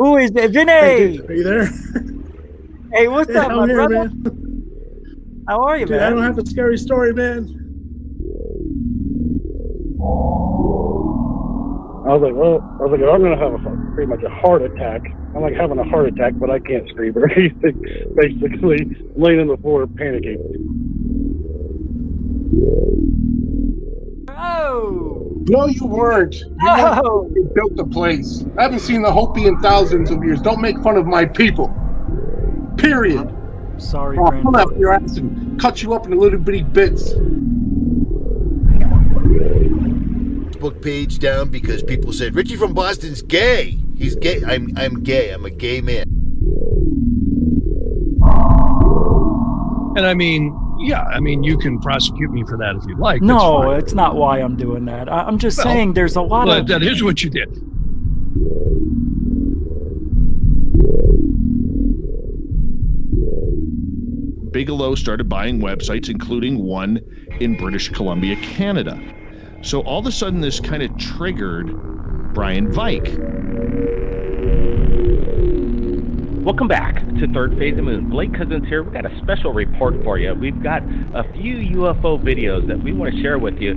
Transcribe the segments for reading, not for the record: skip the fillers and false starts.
Who is it? Hey, Vinny! dude, are you there? Hey, what's Yeah, up, I'm my here, brother? man. How are you, Dude, I man? don't have a scary story, man. I was like, I'm gonna have pretty much a heart attack. I'm like having a heart attack, but I can't scream or anything. Basically, laying on the floor, panicking. Oh! No, you weren't. You weren't. Oh! You built the place. I haven't seen the Hopi in thousands of years. Don't make fun of my people. Period. Sorry, I'll come grandfather. after your ass and cut you up into little bitty bits. Facebook page down because people said Richie from Boston's gay. He's gay. I'm gay. I'm a gay man. And I mean, yeah, I mean, you can prosecute me for that if you'd like. No, it's not why I'm doing that. I'm just saying there's a lot of... That is what you did. Bigelow started buying websites, including one in British Columbia, Canada. So all of a sudden, this kind of triggered Brian Vike. Welcome back to Third Phase of the Moon. Blake Cousins here. We've got a special report for you. We've got a few UFO videos that we want to share with you.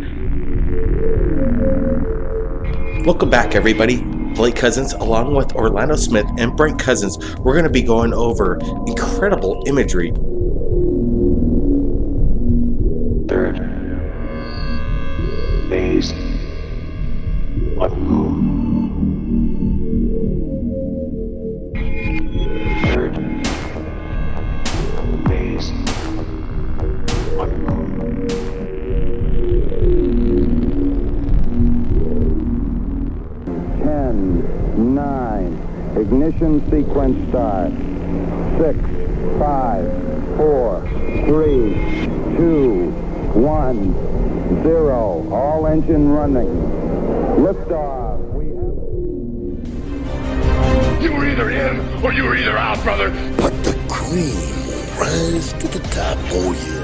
Welcome back, everybody. Blake Cousins, along with Orlando Smith and Brent Cousins, we're going to be going over incredible imagery. Third phase of the moon. Third phase of the moon. 10, 9, ignition sequence start. 6, 5, 4, 3, 2, 1, 0. All engine running. Liftoff. You were either in or you were either out, brother. But the cream will rise to the top. Oh, yeah.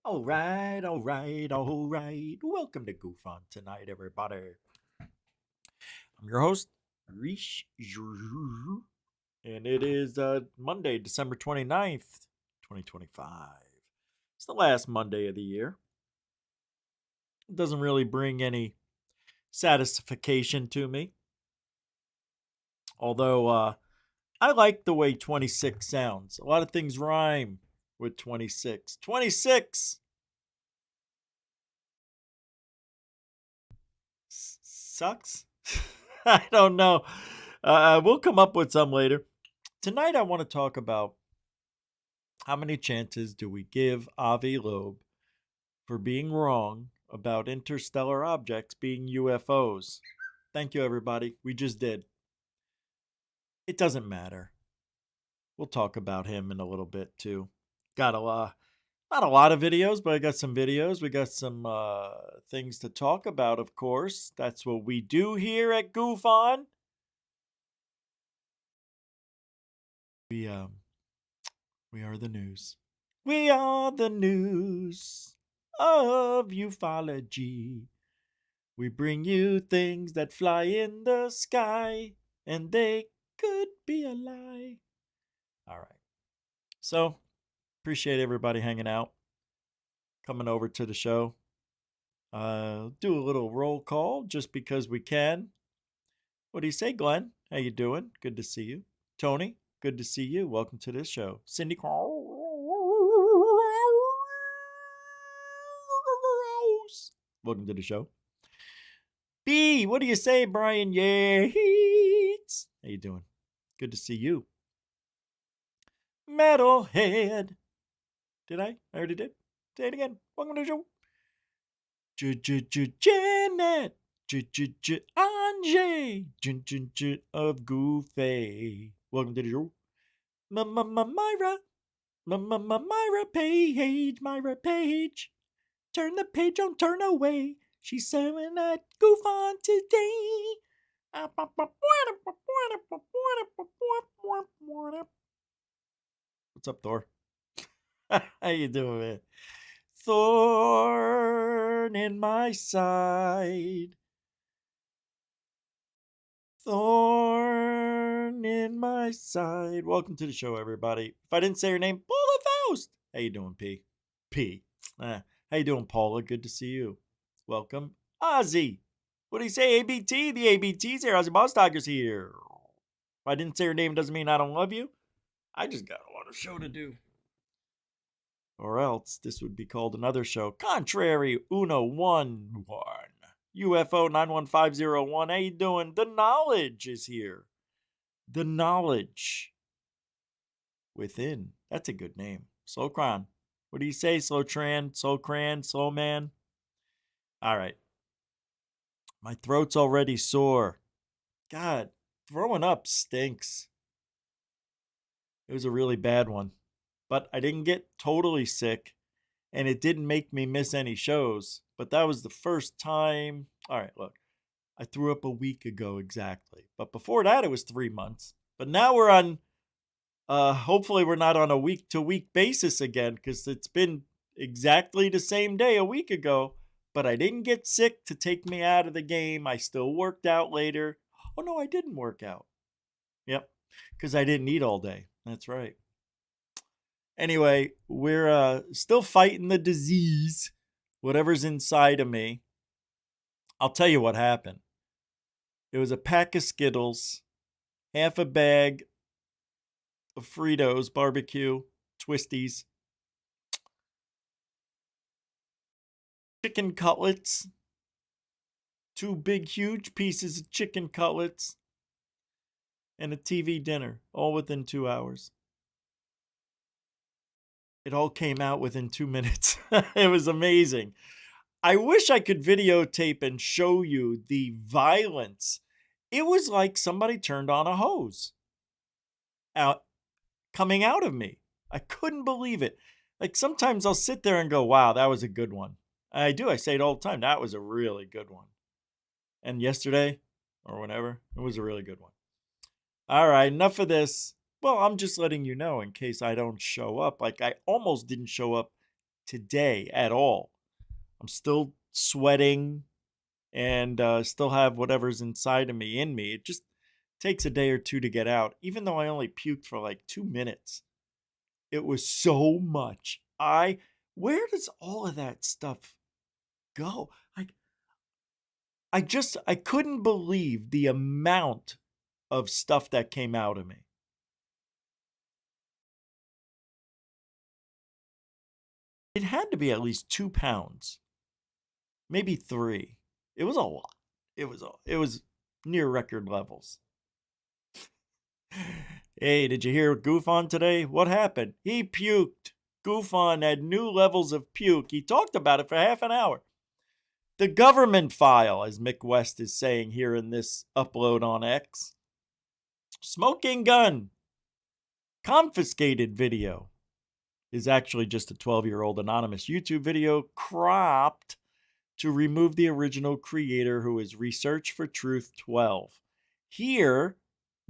All right. Welcome to Goof On Tonight, everybody. I'm your host, Rish, and it is Monday, December 29th, 2025. It's the last Monday of the year. It doesn't really bring any satisfaction to me. Although I like the way 26 sounds. A lot of things rhyme with 26. 26! Sucks? I don't know. We'll come up with some later. Tonight I want to talk about how many chances do we give Avi Loeb for being wrong about interstellar objects being UFOs. Thank you, everybody. We just did. It doesn't matter. We'll talk about him in a little bit, too. Got not a lot of videos, but I got some videos. We got some things to talk about, of course. That's what we do here at Goof On. We are the news. We are the news of ufology. We bring you things that fly in the sky, and they could be a lie. All right. So, appreciate everybody hanging out, coming over to the show. Do a little roll call just because we can. What do you say, Glenn? How you doing? Good to see you. Tony, good to see you. Welcome to this show. Cindy, welcome to the show. B, what do you say, Brian? Yates. How you doing? Good to see you. Metalhead. Did I? I already did. Say it again. Welcome to the show. Janet. Anjay. Of Goofy. Welcome to the show. Myra. Myra Page. Turn the page, don't turn away. She's saying that goof on today. What's up, Thor? How you doing, man? Thorn in my side. Thorn in my side. Welcome to the show, everybody. If I didn't say your name, Paula Faust. How you doing, P? P. How you doing, Paula? Good to see you. Welcome, Ozzy. What do you say, ABT? The ABT's here. Ozzy Bostockers here. If I didn't say your name, doesn't mean I don't love you. I just got a lot of show to do. Or else this would be called another show. Contrary Uno 1 UFO 91501. How you doing? The Knowledge is here. The Knowledge Within. That's a good name. Slow Cran. What do you say, Slow Tran? Slow Cran? Slow Man? All right. My throat's already sore. God, throwing up stinks. It was a really bad one. But I didn't get totally sick, and it didn't make me miss any shows. But that was the first time. All right, look. I threw up a week ago exactly. But before that, it was 3 months. But now we're on, hopefully we're not on a week-to-week basis again, because it's been exactly the same day a week ago. But I didn't get sick to take me out of the game. I still worked out later. Oh, no, I didn't work out. Yep, because I didn't eat all day. That's right. Anyway, we're still fighting the disease, whatever's inside of me. I'll tell you what happened. It was a pack of Skittles, half a bag of Fritos, barbecue, Twisties, chicken cutlets, 2 big, huge pieces of chicken cutlets, and a TV dinner, all within 2 hours. It all came out within 2 minutes. It was amazing. I wish I could videotape and show you the violence. It was like somebody turned on a hose coming out of me. I couldn't believe it. Like sometimes I'll sit there and go, wow, that was a good one. I do. I say it all the time. That was a really good one. And yesterday or whenever, it was a really good one. All right, enough of this. Well, I'm just letting you know in case I don't show up. Like I almost didn't show up today at all. I'm still sweating and still have whatever's inside of me in me. It just takes a day or two to get out, even though I only puked for like 2 minutes. It was so much. Where does all of that stuff go? I couldn't believe the amount of stuff that came out of me. It had to be at least 2 pounds, maybe 3. It was a lot. It was near record levels. Hey, did you hear Goof On today? What happened? He puked. Goof On had new levels of puke. He talked about it for half an hour. The government file, as Mick West is saying here in this upload on X. Smoking gun. Confiscated video is actually just a 12-year-old anonymous YouTube video cropped to remove the original creator, who is Research for Truth 12. Here,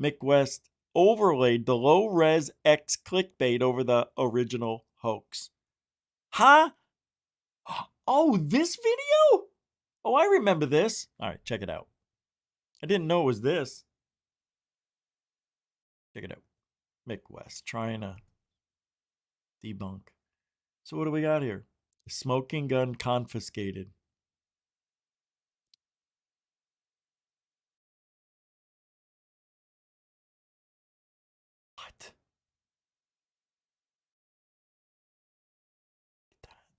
Mick West overlaid the low-res X clickbait over the original hoax. Huh? Oh, this video? Oh, I remember this. All right, check it out. I didn't know it was this. Check it out. Mick West trying to debunk. So what do we got here? A smoking gun confiscated. What?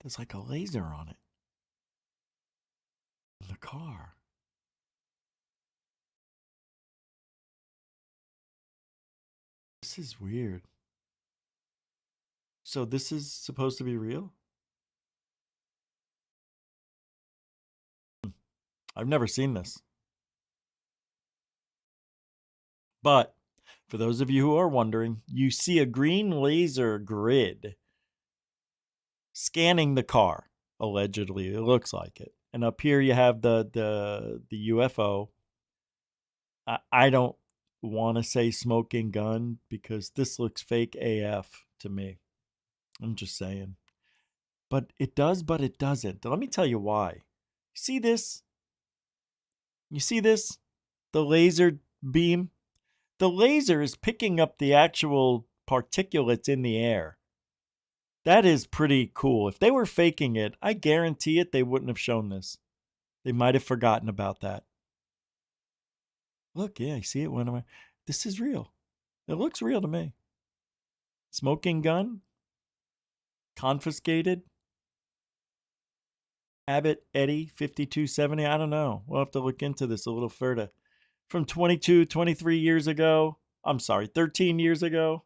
There's like a laser on it. The car. This is weird. So this is supposed to be real? I've never seen this. But For those of you who are wondering, you see a green laser grid scanning the car. Allegedly, it looks like it. And up here you have the UFO. I don't want to say smoking gun because this looks fake AF to me. I'm just saying. But it does, but it doesn't. Let me tell you why. See this? You see this? The laser beam? The laser is picking up the actual particulates in the air. That is pretty cool. If they were faking it, I guarantee it, they wouldn't have shown this. They might have forgotten about that. Look, yeah, I see it went away. This is real. It looks real to me. Smoking gun? Confiscated? Abbott Eddie 5270? I don't know. We'll have to look into this a little further. From 23 years ago. I'm sorry, 13 years ago.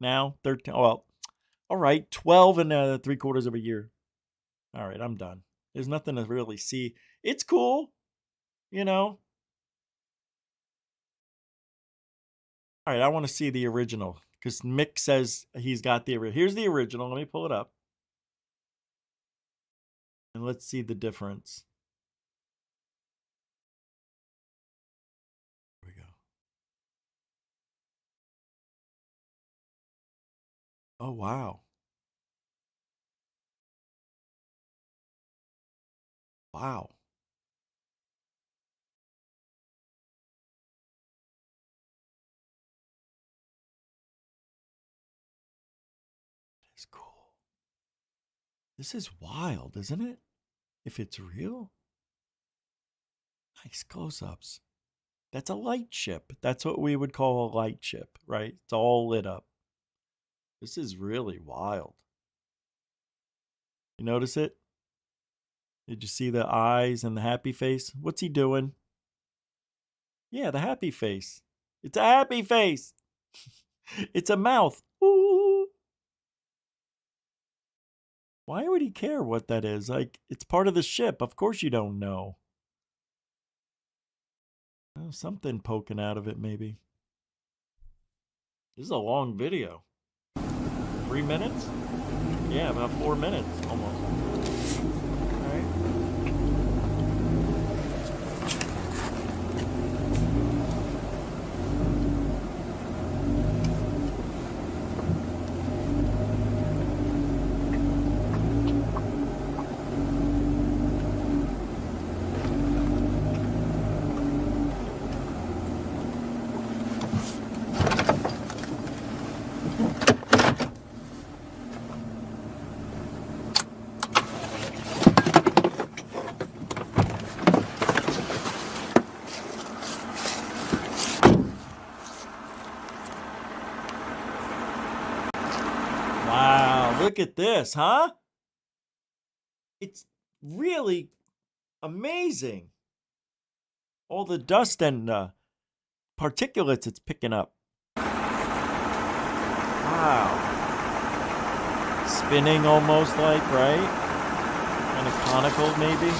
Now, 13. Well, all right, 12 and 3/4 of a year. All right, I'm done. There's nothing to really see. It's cool, you know. All right, I want to see the original because Mick says he's got the original. Here's the original. Let me pull it up. And let's see the difference. Here we go. Oh, wow. Wow. It's cool. This is wild, isn't it? If it's real. Nice close-ups. That's a light ship. That's what we would call a light ship, right? It's all lit up. This is really wild. You notice it? Did you see the eyes and the happy face? What's he doing? Yeah, the happy face. It's a happy face. It's a mouth. Ooh. Why would he care what that is? Like, it's part of the ship. Of course you don't know. Oh, something poking out of it, maybe. This is a long video. 3 minutes? Yeah, about 4 minutes, almost. All right. Look at this, huh? It's really amazing. All the dust and particulates it's picking up. Wow. Spinning almost like, right? Kind of conical, maybe.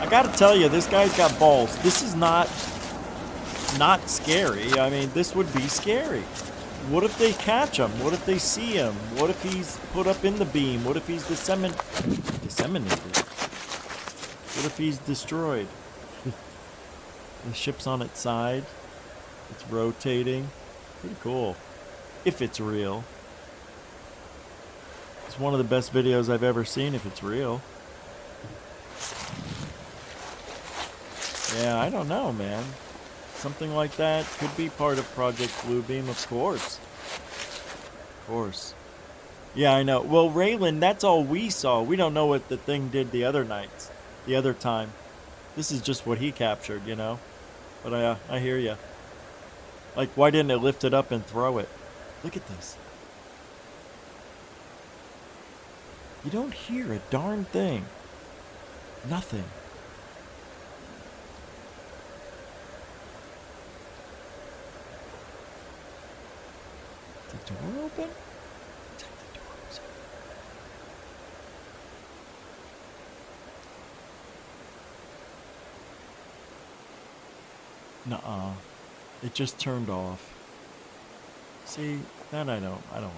I gotta tell you, this guy's got balls. This is not scary. I mean, this would be scary. What if they catch him? What if they see him? What if he's put up in the beam? What if he's disseminated? What if he's destroyed? The ship's on its side. It's rotating. Pretty cool. If it's real. It's one of the best videos I've ever seen if it's real. Yeah, I don't know, man. Something like that could be part of Project Bluebeam, of course. Of course. Yeah, I know. Well, Raylan, that's all we saw. We don't know what the thing did the other nights, the other time. This is just what he captured, you know? But I hear you. Like, why didn't it lift it up and throw it? Look at this. You don't hear a darn thing. Nothing. The door open? Check the door was open. Nuh-uh. It just turned off. See, that I don't like.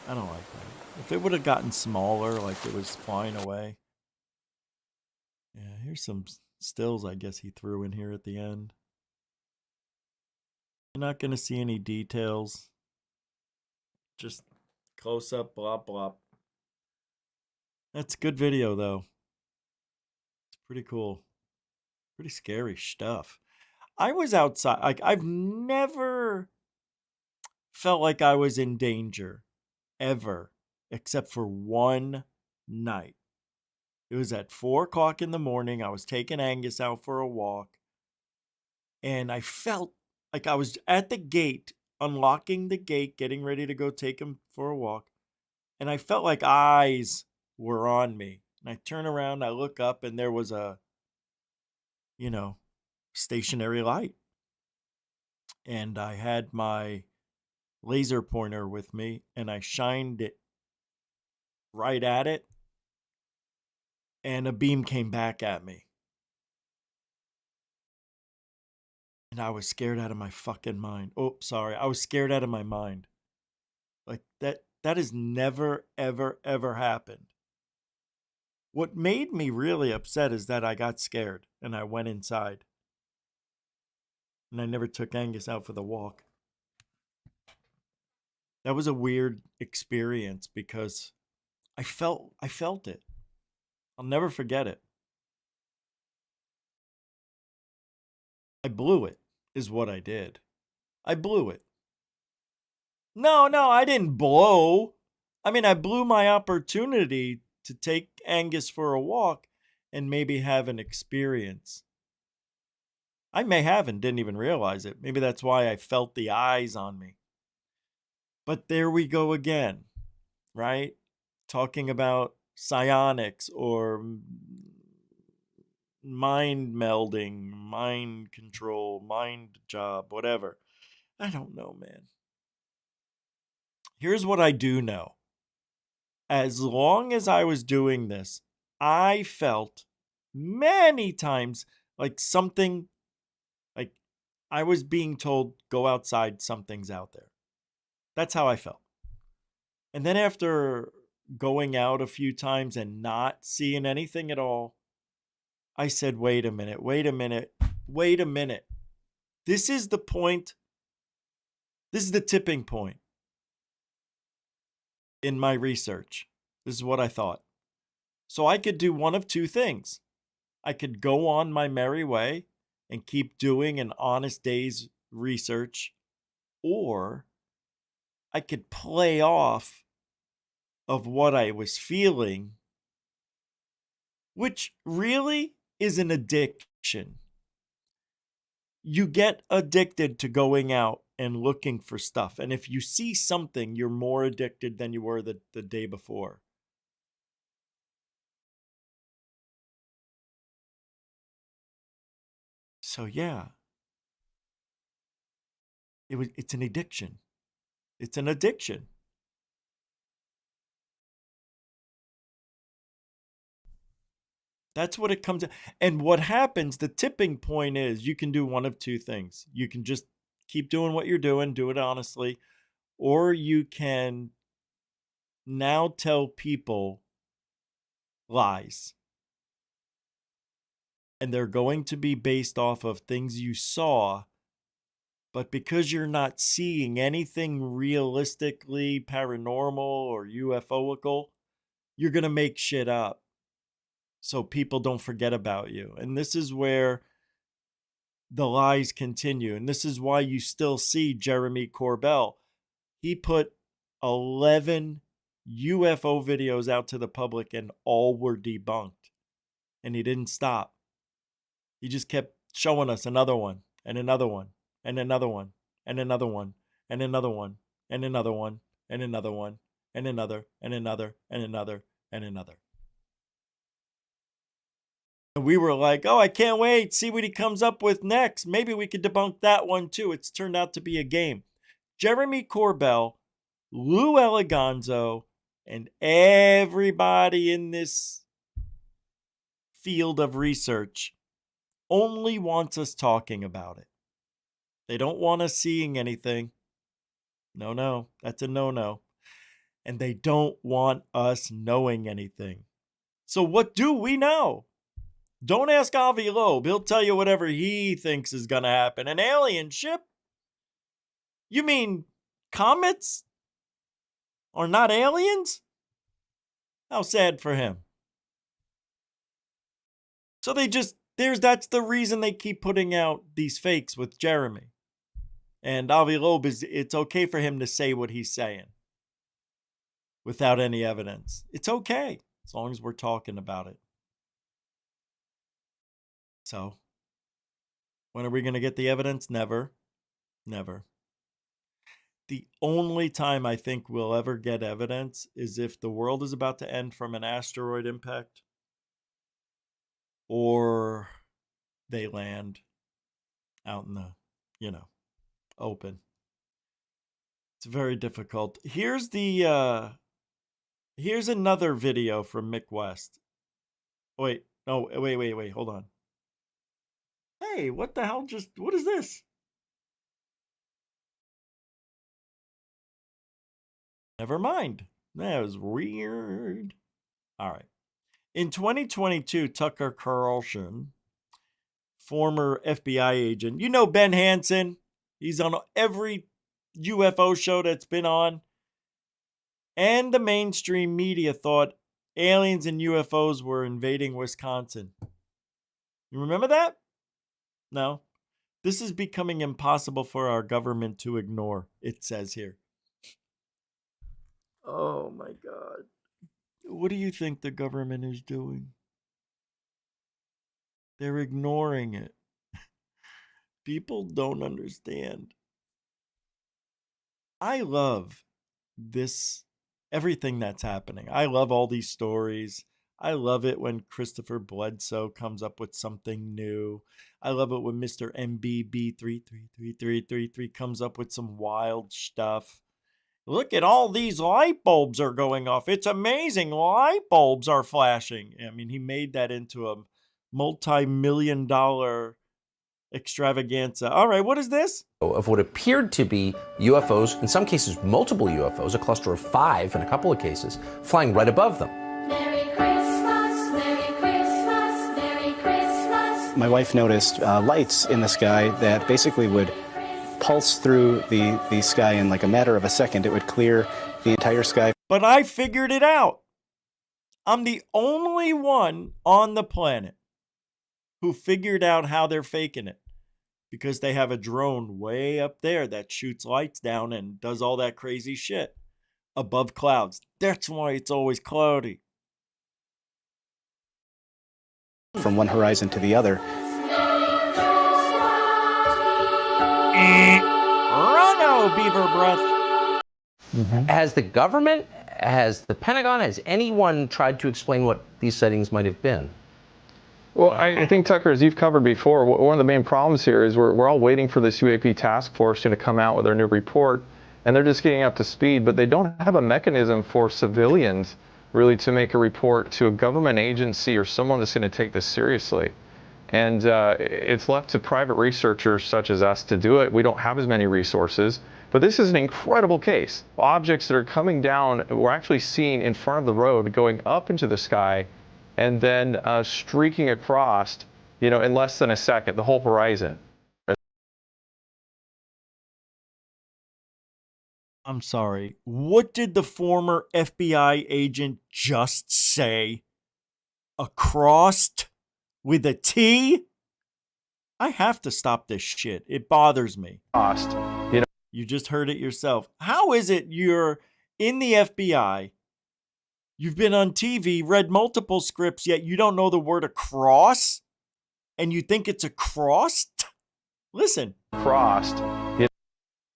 I don't like that. If it would have gotten smaller, like it was flying away. Yeah, here's some stills I guess he threw in here at the end. You're not going to see any details. Just close up, blop, blop. That's good video, though. It's pretty cool. Pretty scary stuff. I was outside. Like, I've never felt like I was in danger, ever, except for one night. It was at 4 o'clock in the morning. I was taking Angus out for a walk. And I felt like I was at the gate, unlocking the gate, getting ready to go take him for a walk. And I felt like eyes were on me. And I turn around, I look up, and there was a, stationary light. And I had my laser pointer with me, and I shined it right at it. And a beam came back at me. And I was scared out of my fucking mind. Oh, sorry. I was scared out of my mind. Like that has never, ever, ever happened. What made me really upset is that I got scared and I went inside. And I never took Angus out for the walk. That was a weird experience because I felt it. I'll never forget it. I blew it, is what I did. I blew it. No, I didn't blow. I mean, I blew my opportunity to take Angus for a walk and maybe have an experience. I may have and didn't even realize it. Maybe that's why I felt the eyes on me. But there we go again, right? Talking about psionics or mind melding, mind control, mind job, whatever. I don't know, man. Here's what I do know. As long as I was doing this, I felt many times like something, like I was being told, go outside, something's out there. That's how I felt. And then after going out a few times and not seeing anything at all, I said, wait a minute. This is the point. This is the tipping point in my research. This is what I thought. So I could do one of two things. I could go on my merry way and keep doing an honest day's research, or I could play off of what I was feeling, which really is an addiction. You get addicted to going out and looking for stuff. And if you see something, you're more addicted than you were the day before. So yeah, it's an addiction. It's an addiction. That's what it comes to. And what happens, the tipping point is you can do one of two things. You can just keep doing what you're doing, do it honestly, or you can now tell people lies. And they're going to be based off of things you saw, but because you're not seeing anything realistically paranormal or UFOical, you're going to make shit up so people don't forget about you. And this is where the lies continue. And this is why you still see Jeremy Corbell. He put 11 UFO videos out to the public and all were debunked. And he didn't stop. He just kept showing us another one and another one and another one and another one and another one and another one and another one and another and another and another and another. And we were like, oh, I can't wait. See what he comes up with next. Maybe we could debunk that one too. It's turned out to be a game. Jeremy Corbell, Lou Eliganzo, and everybody in this field of research only wants us talking about it. They don't want us seeing anything. No, that's a no-no. And they don't want us knowing anything. So what do we know? Don't ask Avi Loeb. He'll tell you whatever he thinks is going to happen. An alien ship? You mean comets are not aliens? How sad for him. So that's the reason they keep putting out these fakes with Jeremy. And Avi Loeb, it's okay for him to say what he's saying without any evidence. It's okay, as long as we're talking about it. So, when are we going to get the evidence? Never. Never. The only time I think we'll ever get evidence is if the world is about to end from an asteroid impact or they land out in the, open. It's very difficult. Here's another video from Mick West. Wait, hold on. Hey, what the hell what is this? Never mind. That was weird. All right. In 2022, Tucker Carlson, former FBI agent, Ben Hansen, he's on every UFO show that's been on. And the mainstream media thought aliens and UFOs were invading Wisconsin. You remember that? No. This is becoming impossible for our government to ignore, it says here. Oh my God. What do you think the government is doing? They're ignoring it. People don't understand. I love everything that's happening. I love all these stories. I love it when Christopher Bledsoe comes up with something new. I love it when Mr. MBB3333333 comes up with some wild stuff. Look at all these light bulbs are going off. It's amazing. Light bulbs are flashing. I mean, he made that into a multi-million-dollar extravaganza. All right, what is this? Of what appeared to be UFOs, in some cases multiple UFOs, a cluster of 5 in a couple of cases, flying right above them. Merry Christmas, Merry Christmas, Merry Christmas. My wife noticed lights in the sky that basically would pulse through the sky in like a matter of a second. It would clear the entire sky. But I figured it out. I'm the only one on the planet who figured out how they're faking it, because they have a drone way up there that shoots lights down and does all that crazy shit above clouds. That's why it's always cloudy. From one horizon to the other. Rono, beaver breath. Has the government, has the Pentagon, has anyone tried to explain what these sightings might have been? Well, I think, Tucker, as you've covered before, one of the main problems here is we're all waiting for this UAP task force to come out with their new report, and they're just getting up to speed, but they don't have a mechanism for civilians really to make a report to a government agency or someone that's going to take this seriously. And it's left to private researchers such as us to do it. We don't have as many resources, but this is an incredible case. Objects that are coming down, we're actually seeing in front of the road going up into the sky and then streaking across, in less than a second, the whole horizon. I'm sorry. What did the former FBI agent just say? Across with a T? I have to stop this shit. It bothers me. You just heard it yourself. How is it you're in the FBI? You've been on TV, read multiple scripts, yet you don't know the word across? And you think it's across? Listen. Crossed.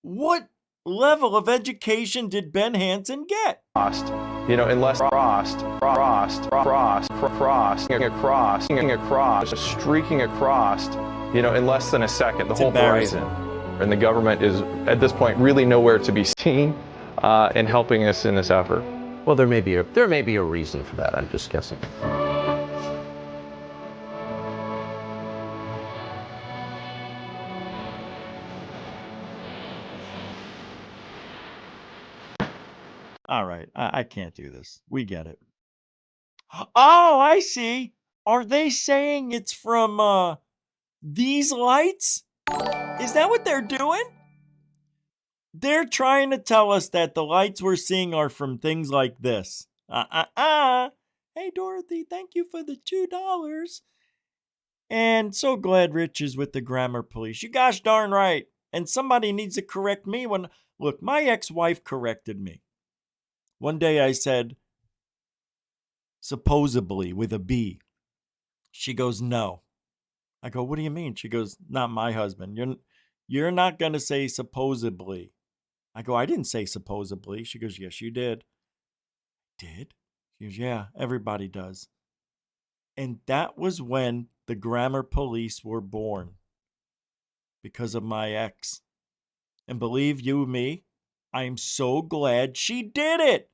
What level of education did Ben Hansen get? Unless streaking across, in less than a second, the whole horizon. And the government is, at this point, really nowhere to be seen in helping us in this effort. Well, there may be a reason for that. I'm just guessing. All right. I can't do this. We get it. Oh, I see. Are they saying it's from these lights? Is that what they're doing? They're trying to tell us that the lights we're seeing are from things like this. Hey, Dorothy, thank you for the $2. And so glad Rich is with the grammar police. You gosh darn right. And somebody needs to correct me when, look, my ex-wife corrected me. One day I said, supposedly, with a B. She goes, no. I go, what do you mean? She goes, not my husband. You're not going to say supposedly. I go, I didn't say supposedly. She goes, yes, you did. Did? She goes, yeah, everybody does. And that was when the grammar police were born. Because of my ex. And believe you me, I am so glad she did it.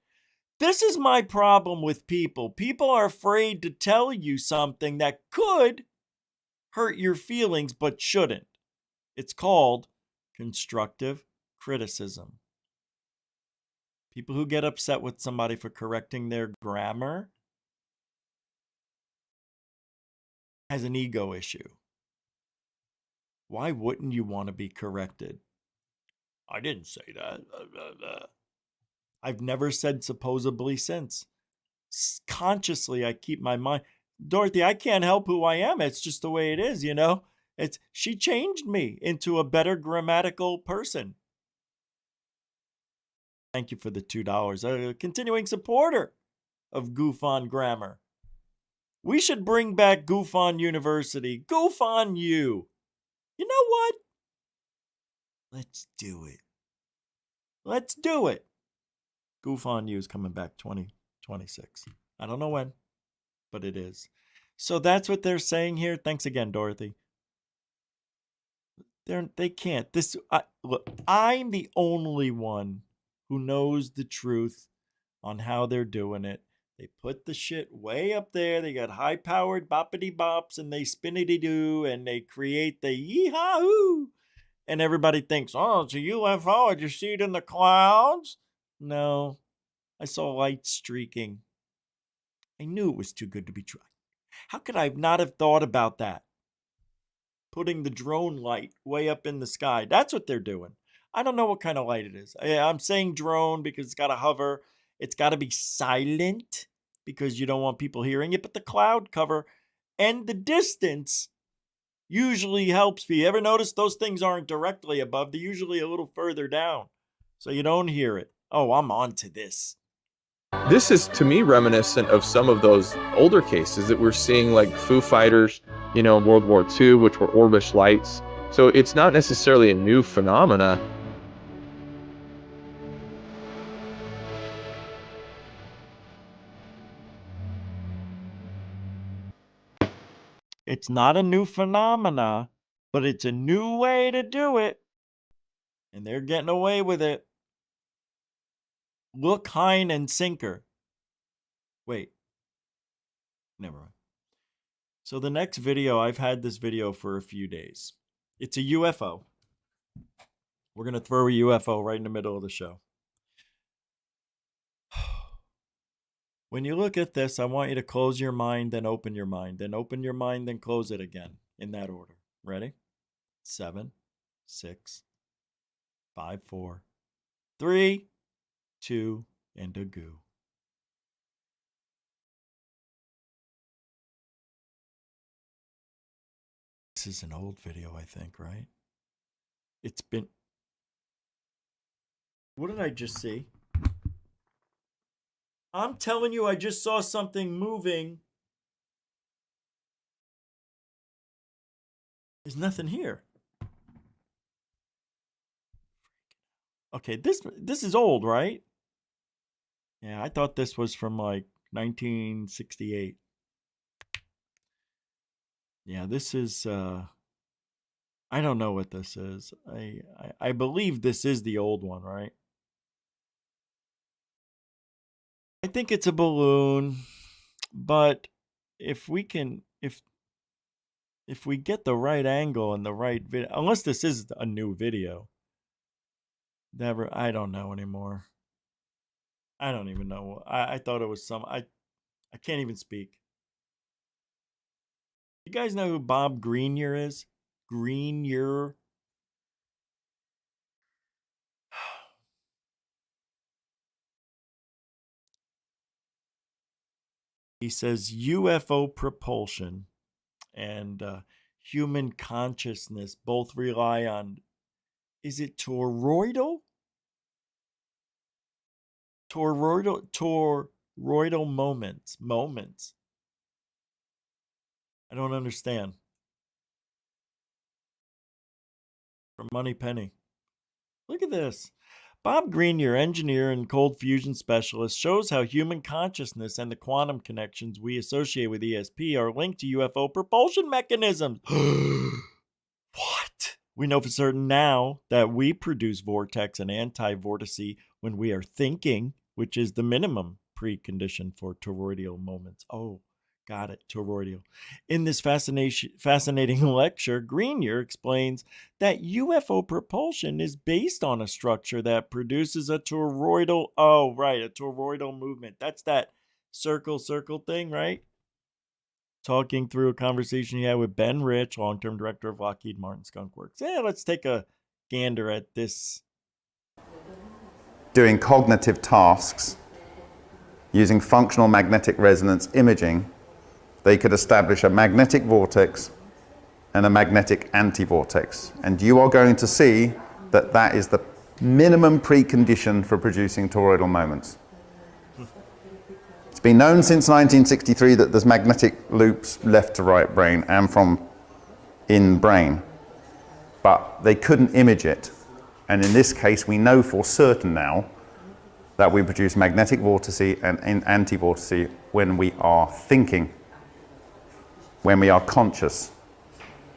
This is my problem with people. People are afraid to tell you something that could hurt your feelings but shouldn't. It's called constructive criticism. People who get upset with somebody for correcting their grammar has an ego issue. Why wouldn't you want to be corrected? I didn't say that. I've never said supposedly since. Consciously, I keep my mind. Dorothy, I can't help who I am. It's just the way it is, you know? She changed me into a better grammatical person. Thank you for the $2. A continuing supporter of Goof on Grammar. We should bring back Goof on University. Goof on you. You know what? Let's do it. Let's do it. Goof on You is coming back 2026. I don't know when, but it is. So that's what they're saying here. Thanks again, Dorothy. They can't. Look, I'm the only one who knows the truth on how they're doing it. They put the shit way up there. They got high-powered boppity bops and they spinnity-doo and they create the yee-haw-hoo. And everybody thinks, oh, it's a UFO. Did you see it in the clouds? No. I saw light streaking. I knew it was too good to be true. How could I not have thought about that? Putting the drone light way up in the sky. That's what they're doing. I don't know what kind of light it is. I'm saying drone because it's got to hover. It's got to be silent because you don't want people hearing it. But the cloud cover and the distance usually helps me. Ever notice those things aren't directly above? They're usually a little further down. So you don't hear it. Oh, I'm on to this. This is, to me, reminiscent of some of those older cases that we're seeing, like Foo Fighters, in World War II, which were Orbish lights. So it's not necessarily a new phenomena. It's not a new phenomena, but it's a new way to do it. And they're getting away with it. Look, Hine and Sinker. Wait. Never mind. So the next video, I've had this video for a few days. It's a UFO. We're going to throw a UFO right in the middle of the show. When you look at this, I want you to close your mind, then open your mind, then open your mind, then close it again in that order. Ready? 7, 6, 5, 4, 3, 2, and a goo. This is an old video, I think, right? It's been... What did I just see? I'm telling you, I just saw something moving. There's nothing here. Okay, this is old, right? Yeah, I thought this was from like 1968. Yeah, this is I don't know what this is. I believe this is the old one, right? I think it's a balloon, but if we can if we get the right angle and the right video, unless this is a new video. I don't know anymore. I don't even know. I thought it was some. I can't even speak. You guys know who Bob Greenyer is? Greenyer. He says UFO propulsion and human consciousness both rely on, is it toroidal? Toroidal moments. I don't understand. From Money Penny. Look at this. Bob Greenyer, engineer and cold fusion specialist, shows how human consciousness and the quantum connections we associate with ESP are linked to UFO propulsion mechanisms. What? We know for certain now that we produce vortex and anti-vortice when we are thinking, which is the minimum precondition for toroidal moments. Oh, got it, toroidal. In this fascinating lecture, Greenyer explains that UFO propulsion is based on a structure that produces a toroidal, a toroidal movement. That's that circle thing, right? Talking through a conversation he had with Ben Rich, long-term director of Lockheed Martin Skunk Works. Yeah, let's take a gander at this. Doing cognitive tasks using functional magnetic resonance imaging, they could establish a magnetic vortex and a magnetic anti-vortex. And you are going to see that that is the minimum precondition for producing toroidal moments. It's been known since 1963 that there's magnetic loops left to right brain and from in brain, but they couldn't image it. And in this case, we know for certain now that we produce magnetic vortice and anti-vortice when we are thinking, when we are conscious.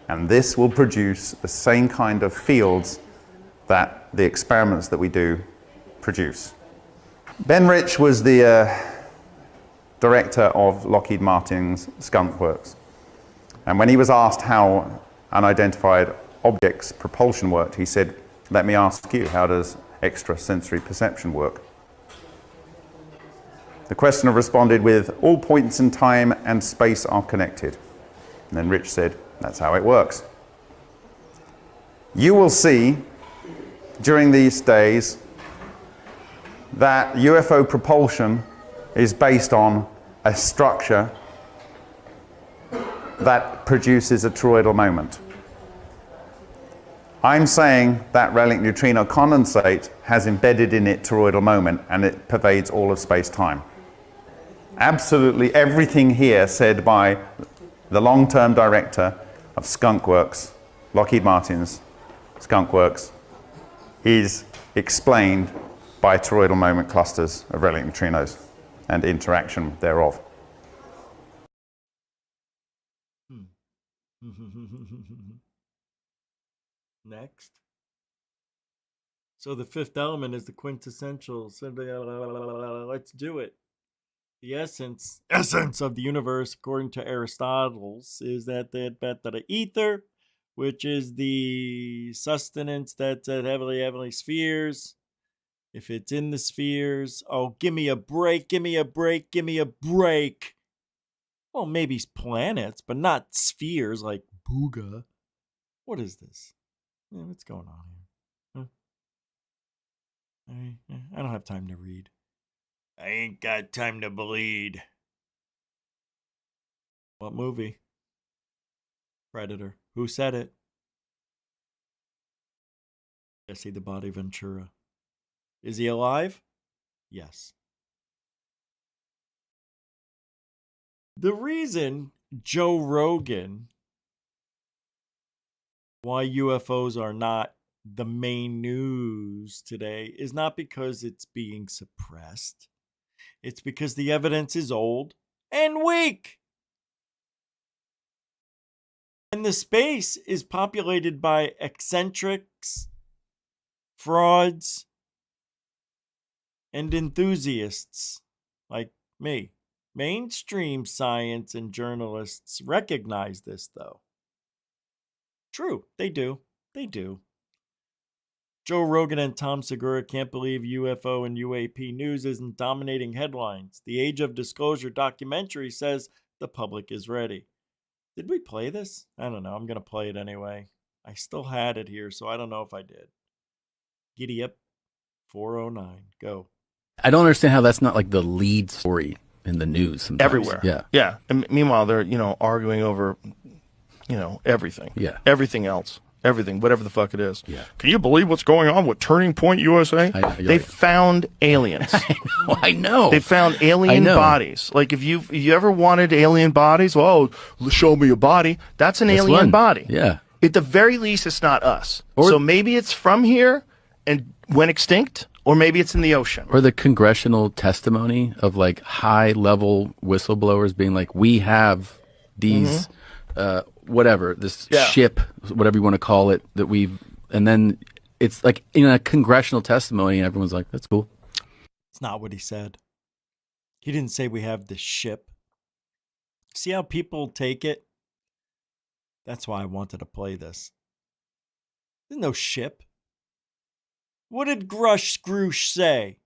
And this will produce the same kind of fields that the experiments that we do produce. Ben Rich was the director of Lockheed Martin's Skunk Works. And when he was asked how unidentified objects propulsion worked, he said, "Let me ask you, how does extrasensory perception work?" The questioner responded with, "All points in time and space are connected." And then Rich said, "That's how it works." You will see during these days that UFO propulsion is based on a structure that produces a toroidal moment. I'm saying that relic neutrino condensate has embedded in it toroidal moment, and it pervades all of space-time. Absolutely everything here said by the long-term director of Skunk Works, Lockheed Martin's Skunk Works, is explained by toroidal moment clusters of relic neutrinos and interaction thereof. Next. So the fifth element is the quintessential. Let's do it. The essence of the universe, according to Aristotle, is that the ether, which is the sustenance that's at heavenly spheres. If it's in the spheres, oh, give me a break. Well, maybe planets, but not spheres like Booga. What is this? What's going on here? Huh? I don't have time to read. I ain't got time to bleed. What movie? Predator. Who said it? Jesse the Body Ventura. Is he alive? Yes. The reason Joe Rogan, why UFOs are not the main news today, is not because it's being suppressed. It's because the evidence is old and weak. And the space is populated by eccentrics, frauds, and enthusiasts like me. Mainstream science and journalists recognize this, though. True, they do. Joe Rogan and Tom Segura can't believe UFO and UAP news isn't dominating headlines. The Age of Disclosure documentary says the public is ready. Did we play this? I don't know. I'm going to play it anyway. I still had it here, so I don't know if I did. Giddy up. 409. Go. I don't understand how that's not like the lead story in the news sometimes. Everywhere. Yeah. Yeah. And meanwhile, they're, arguing over, everything. Yeah. Everything else. Everything, whatever the fuck it is. Yeah. Can you believe what's going on with Turning Point USA? They found aliens. I know. They found alien bodies. Like if you ever wanted alien bodies, well, show me a body. That's an alien body. Yeah. At the very least, it's not us. So maybe it's from here and went extinct, or maybe it's in the ocean. Or the congressional testimony of like high level whistleblowers being like, we have these whatever, this ship, whatever you want to call it, that and then it's like in a congressional testimony and everyone's like, that's cool. It's not what he said. He didn't say we have this ship. See how people take it? That's why I wanted to play this. There's no ship. What did Grush Scroosh say?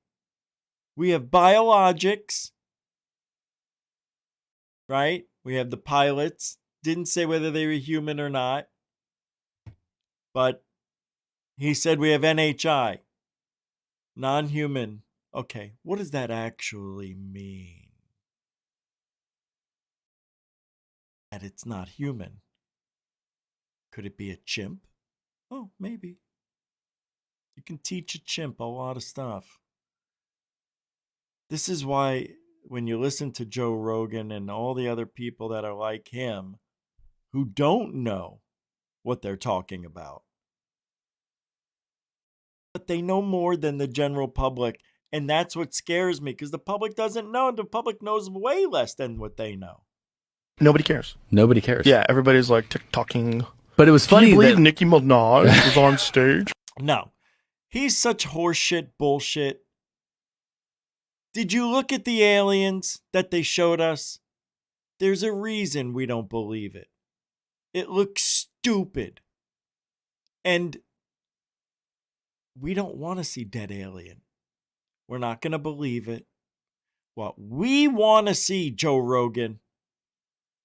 We have biologics, right? We have the pilots. Didn't say whether they were human or not. But he said we have NHI, non-human. Okay, what does that actually mean? That it's not human. Could it be a chimp? Oh, maybe. You can teach a chimp a lot of stuff. This is why when you listen to Joe Rogan and all the other people that are like him who don't know what they're talking about, but they know more than the general public, and that's what scares me because the public doesn't know. The public knows way less than what they know. Nobody cares. Nobody cares. Yeah, everybody's like TikToking. But it was funny. Can you believe Nicki Minaj was on stage? No. He's such horseshit bullshit. Did you look at the aliens that they showed us? There's a reason we don't believe it. It looks stupid. And we don't want to see dead alien. We're not going to believe it. What we want to see, Joe Rogan,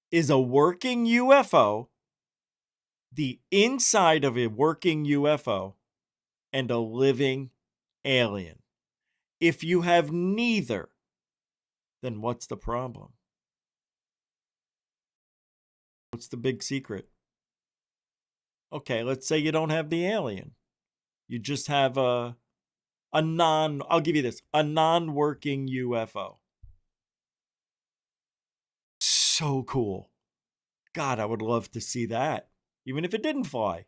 is a working UFO, the inside of a working UFO, and a living alien. If you have neither, then what's the problem? What's the big secret? Okay, let's say you don't have the alien. You just have I'll give you this, a non-working UFO. So cool. God, I would love to see that, even if it didn't fly.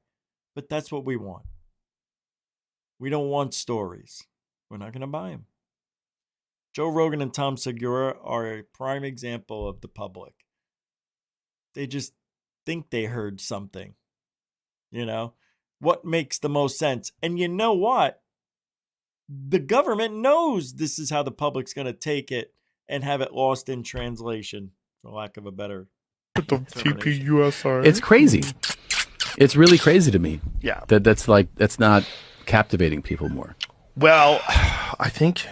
But that's what we want. We don't want stories. We're not going to buy them. Joe Rogan and Tom Segura are a prime example of the public. They just think they heard something. What makes the most sense? And you know what? The government knows this is how the public's going to take it and have it lost in translation, for lack of a better With the TPUSR. It's crazy. It's really crazy to me. Yeah. That's not captivating people more. Well, I think,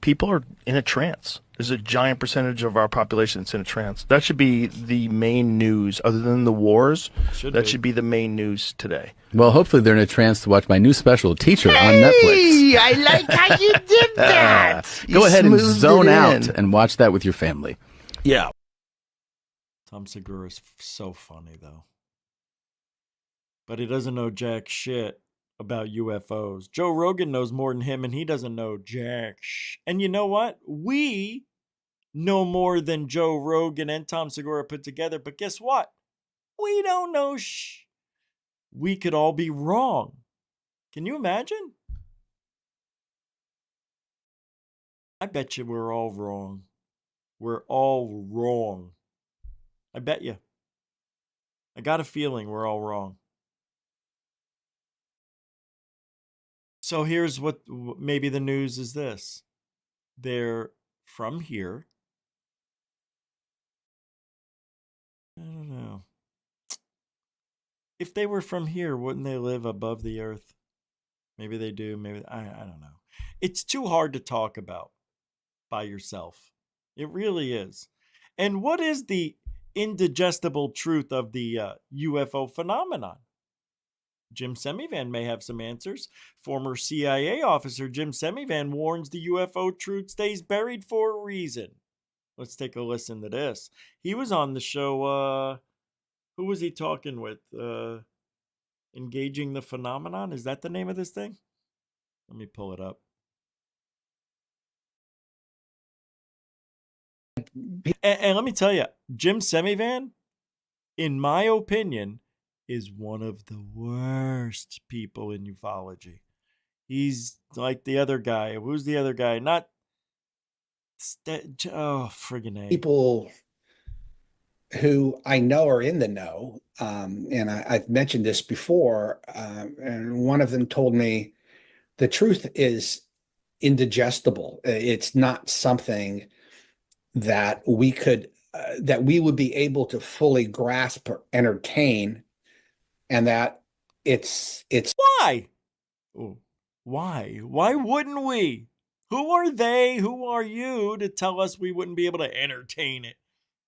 people are in a trance. There's a giant percentage of our population that's in a trance. That should be the main news, other than the wars. Should be the main news today. Well, hopefully they're in a trance to watch my new special, Teacher, on Netflix. I like how you did that. Go ahead and zone out and watch that with your family. Yeah. Tom Segura is so funny, though. But he doesn't know jack shit about UFOs. Joe Rogan knows more than him, and he doesn't know jack shit. And you know what? We know more than Joe Rogan and Tom Segura put together, but guess what? We don't know We could all be wrong. Can you imagine? I bet you we're all wrong. We're all wrong. I bet you. I got a feeling we're all wrong. So here's what maybe the news is this. They're from here. I don't know. If they were from here, wouldn't they live above the earth? Maybe they do. Maybe I don't know. It's too hard to talk about by yourself. It really is. And what is the indigestible truth of the UFO phenomenon? Jim Semivan may have some answers. Former CIA officer Jim Semivan warns the UFO truth stays buried for a reason. Let's take a listen to this. He was on the show. Who was he talking with? Engaging the Phenomenon? Is that the name of this thing? Let me pull it up. And let me tell you, Jim Semivan, in my opinion, is one of the worst people in ufology. He's like the other guy. Who's the other guy? Not friggin' A. People who I know are in the know, and I've mentioned this before, and one of them told me the truth is indigestible. It's not something that we would be able to fully grasp or entertain, and that it's why? Ooh, why? Why wouldn't we? Who are they? Who are you to tell us we wouldn't be able to entertain it?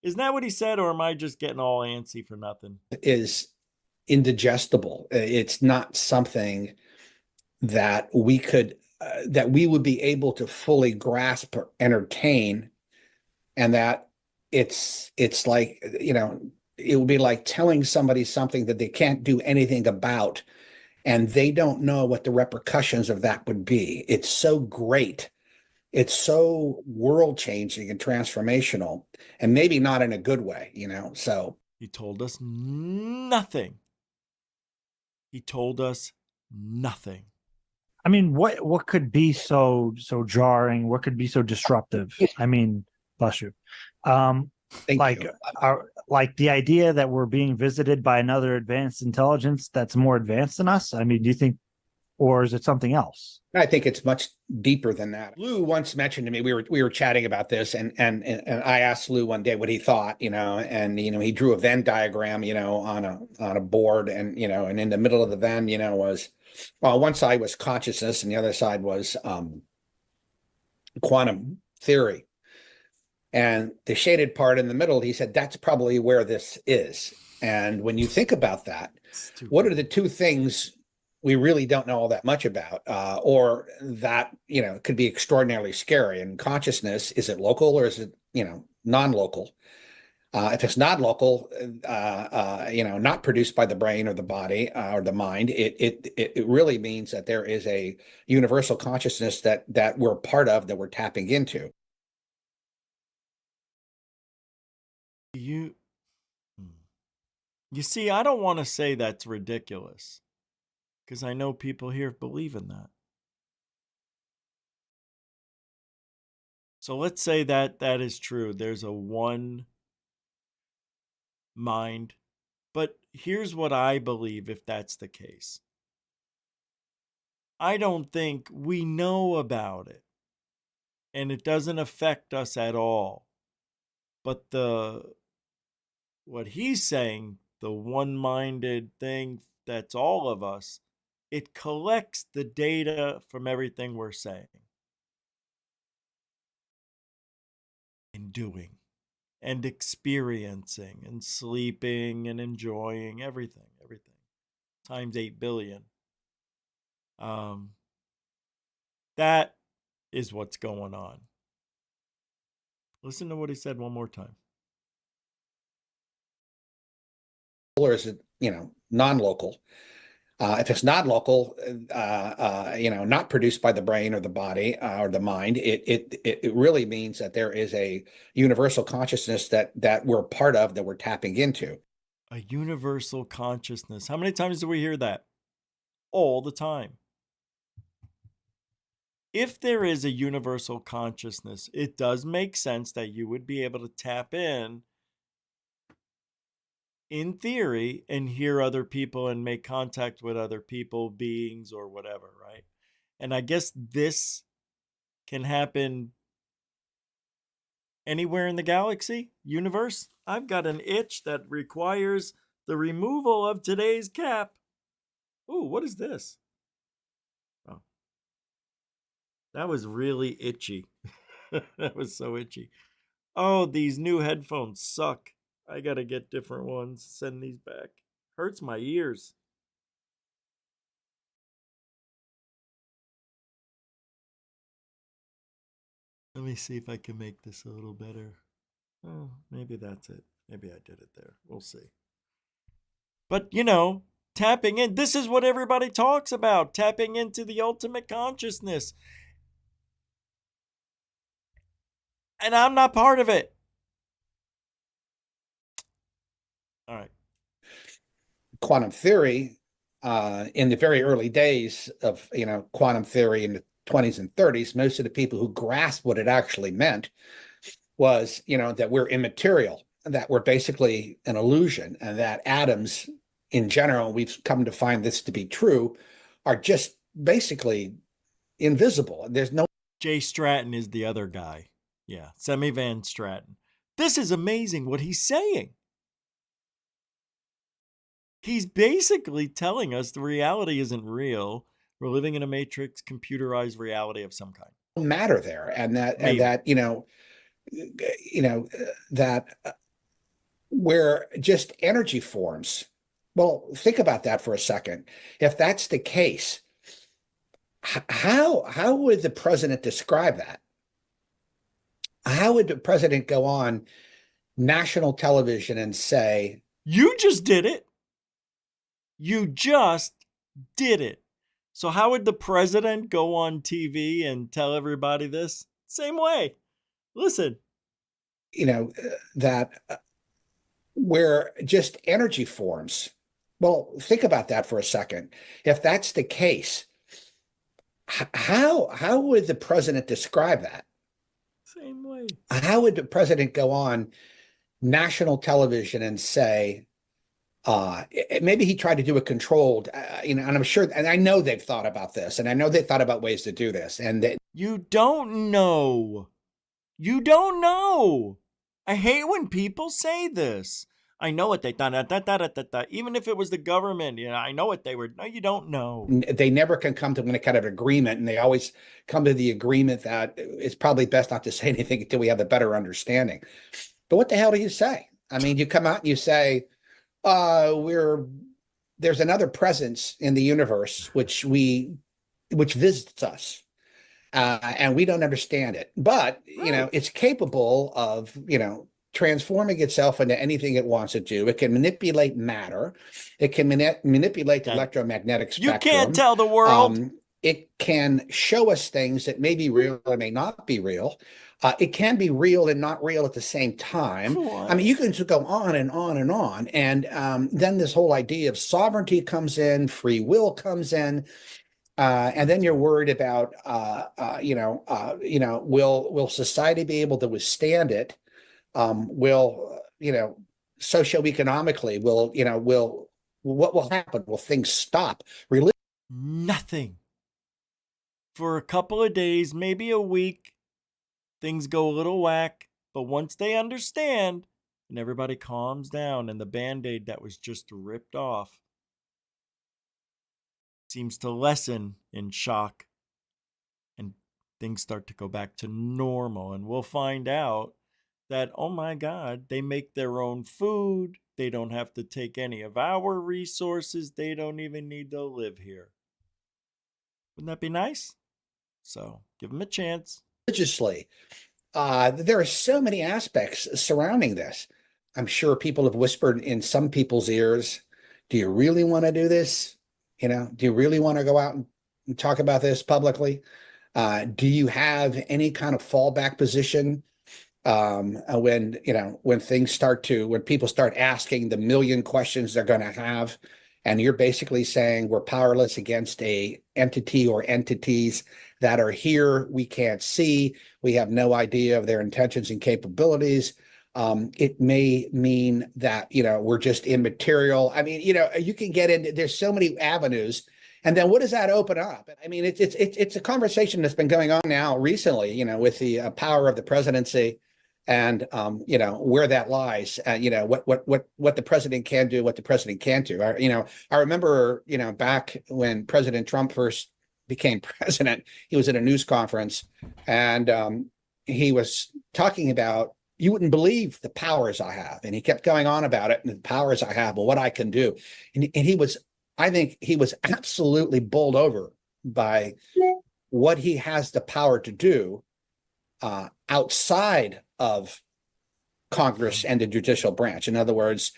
Isn't that what he said, or am I just getting all antsy for nothing? Is indigestible. It's not something that we would be able to fully grasp or entertain, and that it's like, it would be like telling somebody something that they can't do anything about, and they don't know what the repercussions of that would be. It's so great. It's so world changing and transformational, and maybe not in a good way, so. He told us nothing. He told us nothing. I mean, what could be so jarring? What could be so disruptive? I mean, bless you. Like the idea that we're being visited by another advanced intelligence that's more advanced than us. I mean, do you think, or is it something else? I think it's much deeper than that. Lou once mentioned to me, we were chatting about this, and I asked Lou one day what he thought, and he drew a Venn diagram, on a board, and and in the middle of the Venn, was, well, one side was consciousness and the other side was quantum theory. And the shaded part in the middle, he said, that's probably where this is. And when you think about that, what are the two things we really don't know all that much about, or that, could be extraordinarily scary? And consciousness, is it local or is it, non-local? If it's not local, not produced by the brain or the body or the mind, it really means that there is a universal consciousness that we're part of, that we're tapping into. You see, I don't want to say that's ridiculous, because I know people here believe in that. So let's say that is true. There's a one mind. But here's what I believe if that's the case. I don't think we know about it, and it doesn't affect us at all. But what he's saying, the one-minded thing that's all of us, it collects the data from everything we're saying and doing and experiencing and sleeping and enjoying everything times 8 billion. That is what's going on. Listen to what he said one more time. Or is it, non-local? If it's not local, not produced by the brain or the body or the mind, it really means that there is a universal consciousness that we're part of, that we're tapping into. A universal consciousness. How many times do we hear that? All the time. If there is a universal consciousness, it does make sense that you would be able to tap in theory, and hear other people and make contact with other people, beings, or whatever, right? And I guess this can happen anywhere in the galaxy, universe. I've got an itch that requires the removal of today's cap. Ooh, what is this? That was really itchy. That was so itchy. Oh, these new headphones suck. I gotta get different ones. Send these back. Hurts my ears. Let me see if I can make this a little better. Oh, maybe that's it. Maybe I did it there. We'll see. But, tapping in. This is what everybody talks about. Tapping into the ultimate consciousness. And I'm not part of it. All right. Quantum theory, in the very early days of, quantum theory in the 20s and 30s, most of the people who grasped what it actually meant was, that we're immaterial, that we're basically an illusion, and that atoms in general, we've come to find this to be true, are just basically invisible. There's no. Jay Stratton is the other guy. Yeah, Semi Van Stratton. This is amazing what he's saying. He's basically telling us the reality isn't real. We're living in a matrix, computerized reality of some kind. Matter there, and that that where just energy forms. Well, think about that for a second. If that's the case, how would the president describe that? How would the president go on national television and say, "You just did it. You just did it." So how would the president go on TV and tell everybody this? Same way. Listen. That where just energy forms. Well, think about that for a second. If that's the case, how would the president describe that? Same way. How would the president go on national television and say, maybe he tried to do a controlled, and I'm sure, and I know they've thought about this, and I know they thought about ways to do this, and you don't know. You don't know. I hate when people say this. I know what they thought. Even if it was the government, I know what they were. No, you don't know. They never can come to any kind of agreement, and they always come to the agreement that it's probably best not to say anything until we have a better understanding. But what the hell do you say? I mean, you come out and you say, there's another presence in the universe which visits us, and we don't understand it, but it's capable of transforming itself into anything it wants to do. It can manipulate matter. It can manipulate the electromagnetic spectrum. You can't tell the world. It can show us things that may be real or may not be real. It can be real and not real at the same time. What? I mean, you can just go on and on and on. And then this whole idea of sovereignty comes in, free will comes in. And then you're worried about, will society be able to withstand it? Socioeconomically, what will happen? Will things stop? Nothing. For a couple of days, maybe a week, things go a little whack. But once they understand and everybody calms down and the Band-Aid that was just ripped off seems to lessen in shock and things start to go back to normal, and we'll find out that, oh my God, they make their own food. They don't have to take any of our resources. They don't even need to live here. Wouldn't that be nice? So give them a chance. Religiously, there are so many aspects surrounding this. I'm sure people have whispered in some people's ears, do you really want to do this? Do you really want to go out and talk about this publicly? Do you have any kind of fallback position when people start asking the million questions they're going to have, and you're basically saying we're powerless against a entity or entities that are here, we can't see, we have no idea of their intentions and capabilities. It may mean that, we're just immaterial. I mean, you can get into, there's so many avenues. And then what does that open up? I mean, it's a conversation that's been going on now recently, with the power of the presidency and, where that lies, what the president can do, what the president can't do. I remember, back when President Trump first became president, he was at a news conference, and he was talking about, you wouldn't believe the powers I have. And he kept going on about it and the powers I have, and what I can do. And he was, I think he was absolutely bowled over by what he has the power to do outside of Congress and the judicial branch. In other words,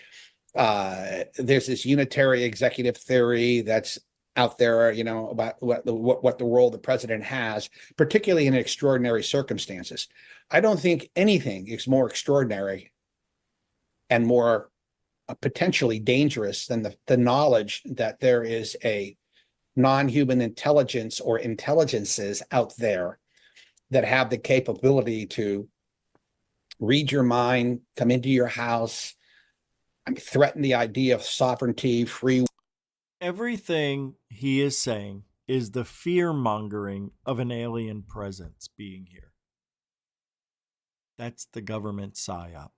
there's this unitary executive theory that's out there, you know, about what the role the president has, particularly in extraordinary circumstances. I don't think anything is more extraordinary and more potentially dangerous than the knowledge that there is a non-human intelligence or intelligences out there that have the capability to read your mind, come into your house, threaten the idea of sovereignty, free. Everything he is saying is the fear-mongering of an alien presence being here. That's the government psyop.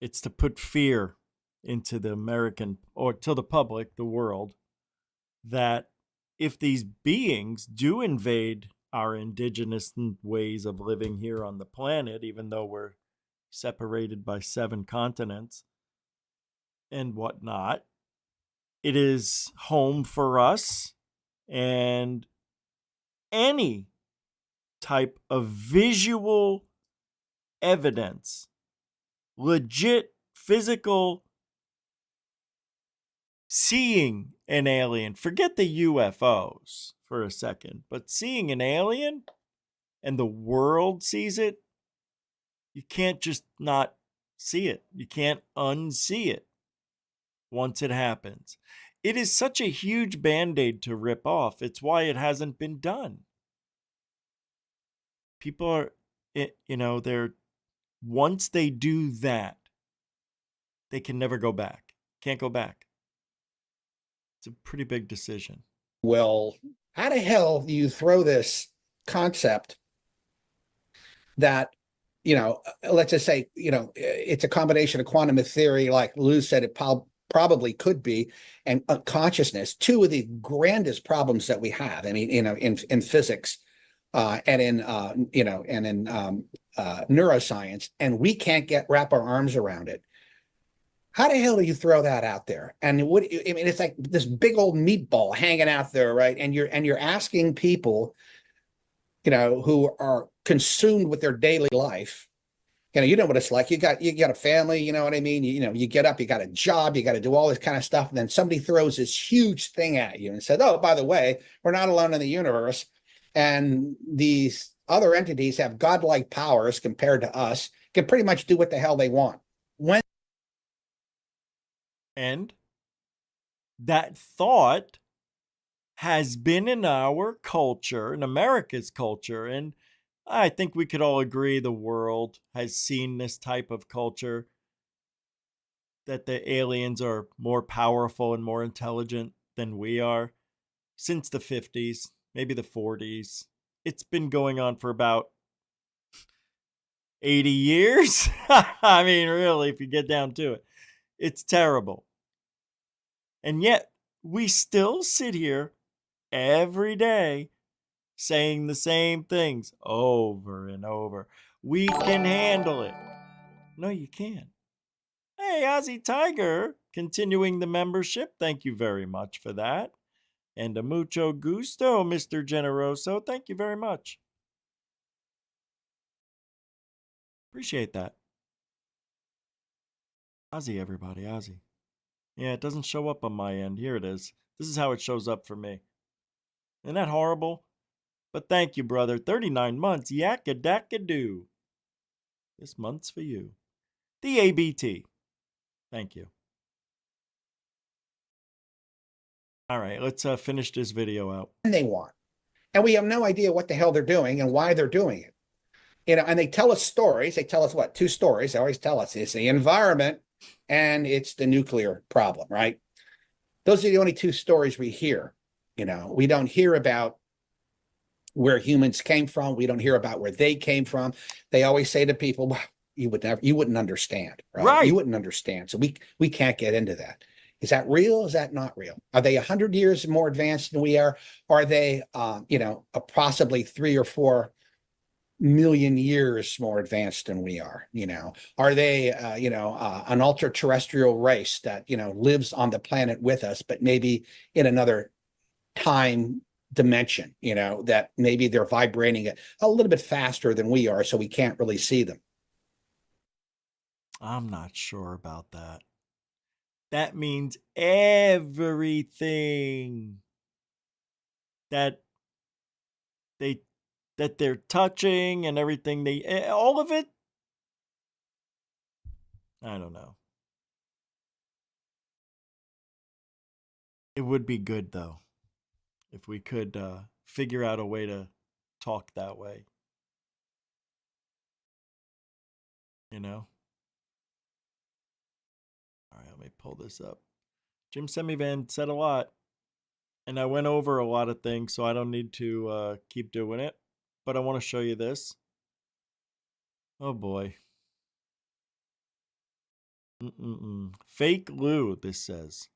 It's to put fear into the American, or to the public, the world, that if these beings do invade our indigenous ways of living here on the planet, even though we're separated by 7 continents and whatnot, it is home for us, and any type of visual evidence, legit physical seeing an alien, forget the UFOs for a second, but seeing an alien and the world sees it, you can't just not see it. You can't unsee it once it happens. It is such a huge band-aid to rip off. It's why it hasn't been done. People are, you know, they're, once they do that, they can never go back. Can't go back. It's a pretty big decision. Well, how the hell do you throw this concept that, you know, let's just say, you know, it's a combination of quantum theory, like Lou said, it probably could be, and consciousness, two of the grandest problems that we have. I mean, you know, in physics and in, you know, and in neuroscience, and we can't wrap our arms around it. How the hell do you throw that out there? And what, I mean, it's like this big old meatball hanging out there, right? And you're asking people, you know, who are consumed with their daily life. You know what it's like. You got a family, you know what I mean? You know, you get up, you got a job, you got to do all this kind of stuff. And then somebody throws this huge thing at you and says, oh, by the way, we're not alone in the universe. And these other entities have godlike powers compared to us, can pretty much do what the hell they want. And that thought has been in our culture, in America's culture, and I think we could all agree the world has seen this type of culture, that the aliens are more powerful and more intelligent than we are, since the 50s, maybe the 40s. It's been going on for about 80 years. I mean, really, if you get down to it, it's terrible. And yet, we still sit here every day saying the same things over and over. We can handle it. No, you can't. Hey, Ozzy Tiger, continuing the membership. Thank you very much for that. And a mucho gusto, Mr. Generoso. Thank you very much. Appreciate that. Ozzy, everybody, Ozzy. Yeah, it doesn't show up on my end. Here it is. This is how it shows up for me. Isn't that horrible? But thank you, brother. 39 months. Yakadakadoo. This month's for you. The ABT. Thank you. All right, let's finish this video out. And they want. And we have no idea what the hell they're doing and why they're doing it. You know, and they tell us stories. They tell us what? 2 stories. They always tell us it's the environment and it's the nuclear problem, right? Those are the only 2 stories we hear. You know, we don't hear about where humans came from. We don't hear about where they came from. They always say to people, well, you wouldn't understand, right? You wouldn't understand. So we can't get into that. Is that real? Is that not real? Are they 100 years more advanced than we are? Or are they, possibly 3 or 4 million years more advanced than we are? Are they, an ultra terrestrial race that, lives on the planet with us, but maybe in another time dimension, that maybe they're vibrating a little bit faster than we are, so we can't really see them. I'm not sure about that. That means everything that they're touching and everything all of it. I don't know. It would be good though if we could figure out a way to talk that way. All right, let me pull this up. Jim Semivan said a lot, and I went over a lot of things, so I don't need to keep doing it. But I want to show you this. Oh boy. Fake Lou, this says.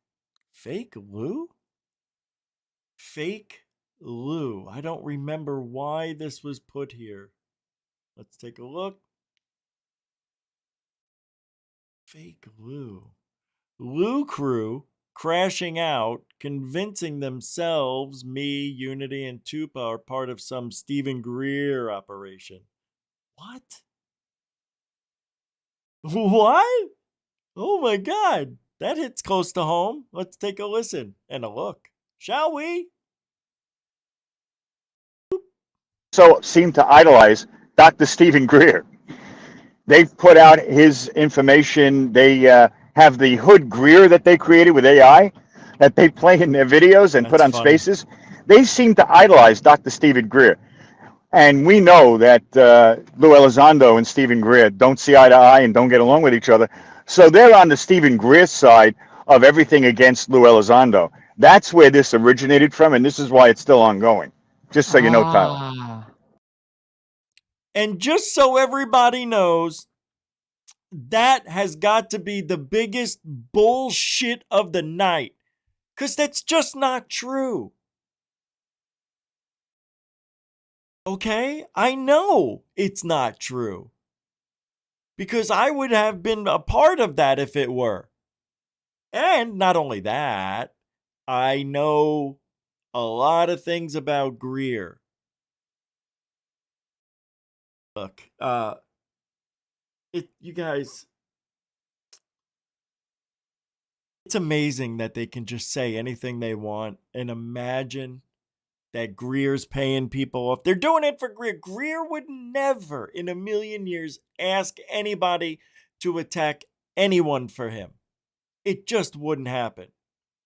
Fake Lou? Fake Lou. I don't remember why this was put here. Let's take a look. Fake Lou. Lou crew crashing out, convincing themselves me, Unity, and Tupa are part of some Stephen Greer operation. What? What? Oh my God. That hits close to home. Let's take a listen and a look. Shall we? So seem to idolize Dr. Stephen Greer. They've put out his information. They have the Hood Greer that they created with AI that they play in their videos and put on spaces. They seem to idolize Dr. Stephen Greer. And we know that Lou Elizondo and Stephen Greer don't see eye to eye and don't get along with each other. So they're on the Stephen Greer side of everything against Lou Elizondo. That's where this originated from, and this is why it's still ongoing. Just so you know, Tyler. And just so everybody knows, that has got to be the biggest bullshit of the night. Because that's just not true. Okay? I know it's not true. Because I would have been a part of that if it were. And not only that, I know a lot of things about Greer. Look, you guys, it's amazing that they can just say anything they want and imagine that Greer's paying people off. They're doing it for Greer. Greer would never in a million years ask anybody to attack anyone for him. It just wouldn't happen.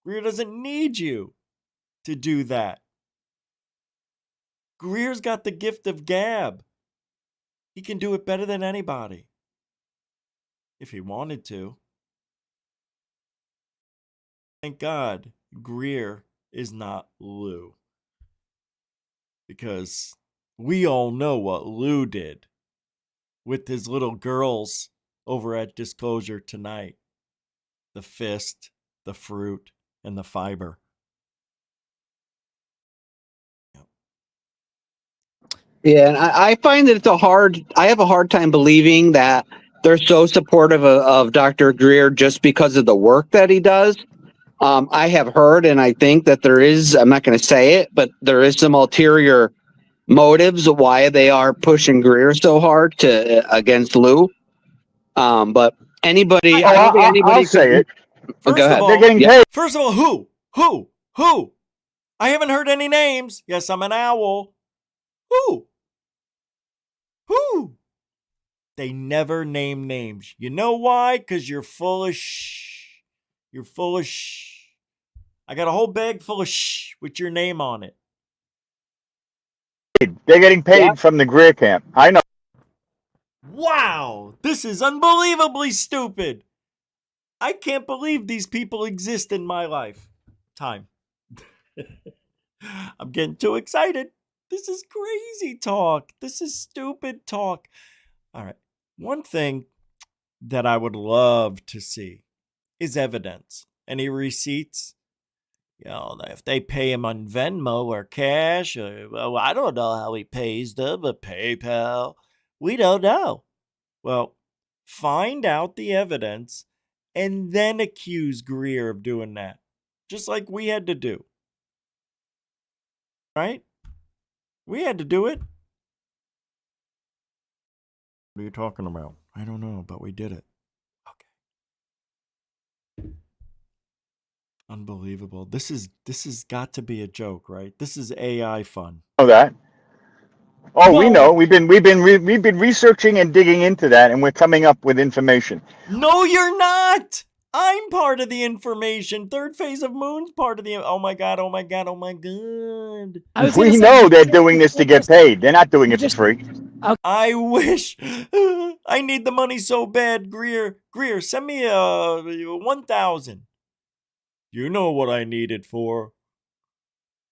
Greer doesn't need you to do that. Greer's got the gift of gab. He can do it better than anybody. If he wanted to. Thank God Greer is not Lou. Because we all know what Lou did with his little girls over at Disclosure tonight. The fist, the fruit, and the fiber. Yeah, and I find that I have a hard time believing that they're so supportive of Dr. Greer just because of the work that he does. I have heard, and I think that there is, I'm not going to say it, but there is some ulterior motives of why they are pushing Greer so hard against Lou. But anybody, I don't think anybody I'll say it. First Go of ahead. all, They're getting paid. First of all, who? I haven't heard any names. Yes, I'm an owl. Who? They never name names. You know why? Because you're full of shh. You're full of shh. I got a whole bag full of shh with your name on it. They're getting paid from the Greer camp. I know. Wow, this is unbelievably stupid. I can't believe these people exist in my life. Time. I'm getting too excited. This is crazy talk. This is stupid talk. All right. One thing that I would love to see is evidence. Any receipts? You know, if they pay him on Venmo or cash, or, well, I don't know how he pays them, but PayPal, we don't know. Well, find out the evidence and then accuse Greer of doing that, just like we had to do. Right? We had to do it. What are you talking about? I don't know, but we did it. Okay. Unbelievable. This has got to be a joke, right? This is AI fun. Know that. Oh, No. we know. We've been researching and digging into that, and we're coming up with information. No, you're not. I'm part of the information. Third phase of Moon's part of the. Oh my god! Oh my god! Oh my god! We know they're doing this to get paid. They're not doing it for free. I wish. I need the money so bad, Greer. Greer, send me 1,000. You know what I need it for.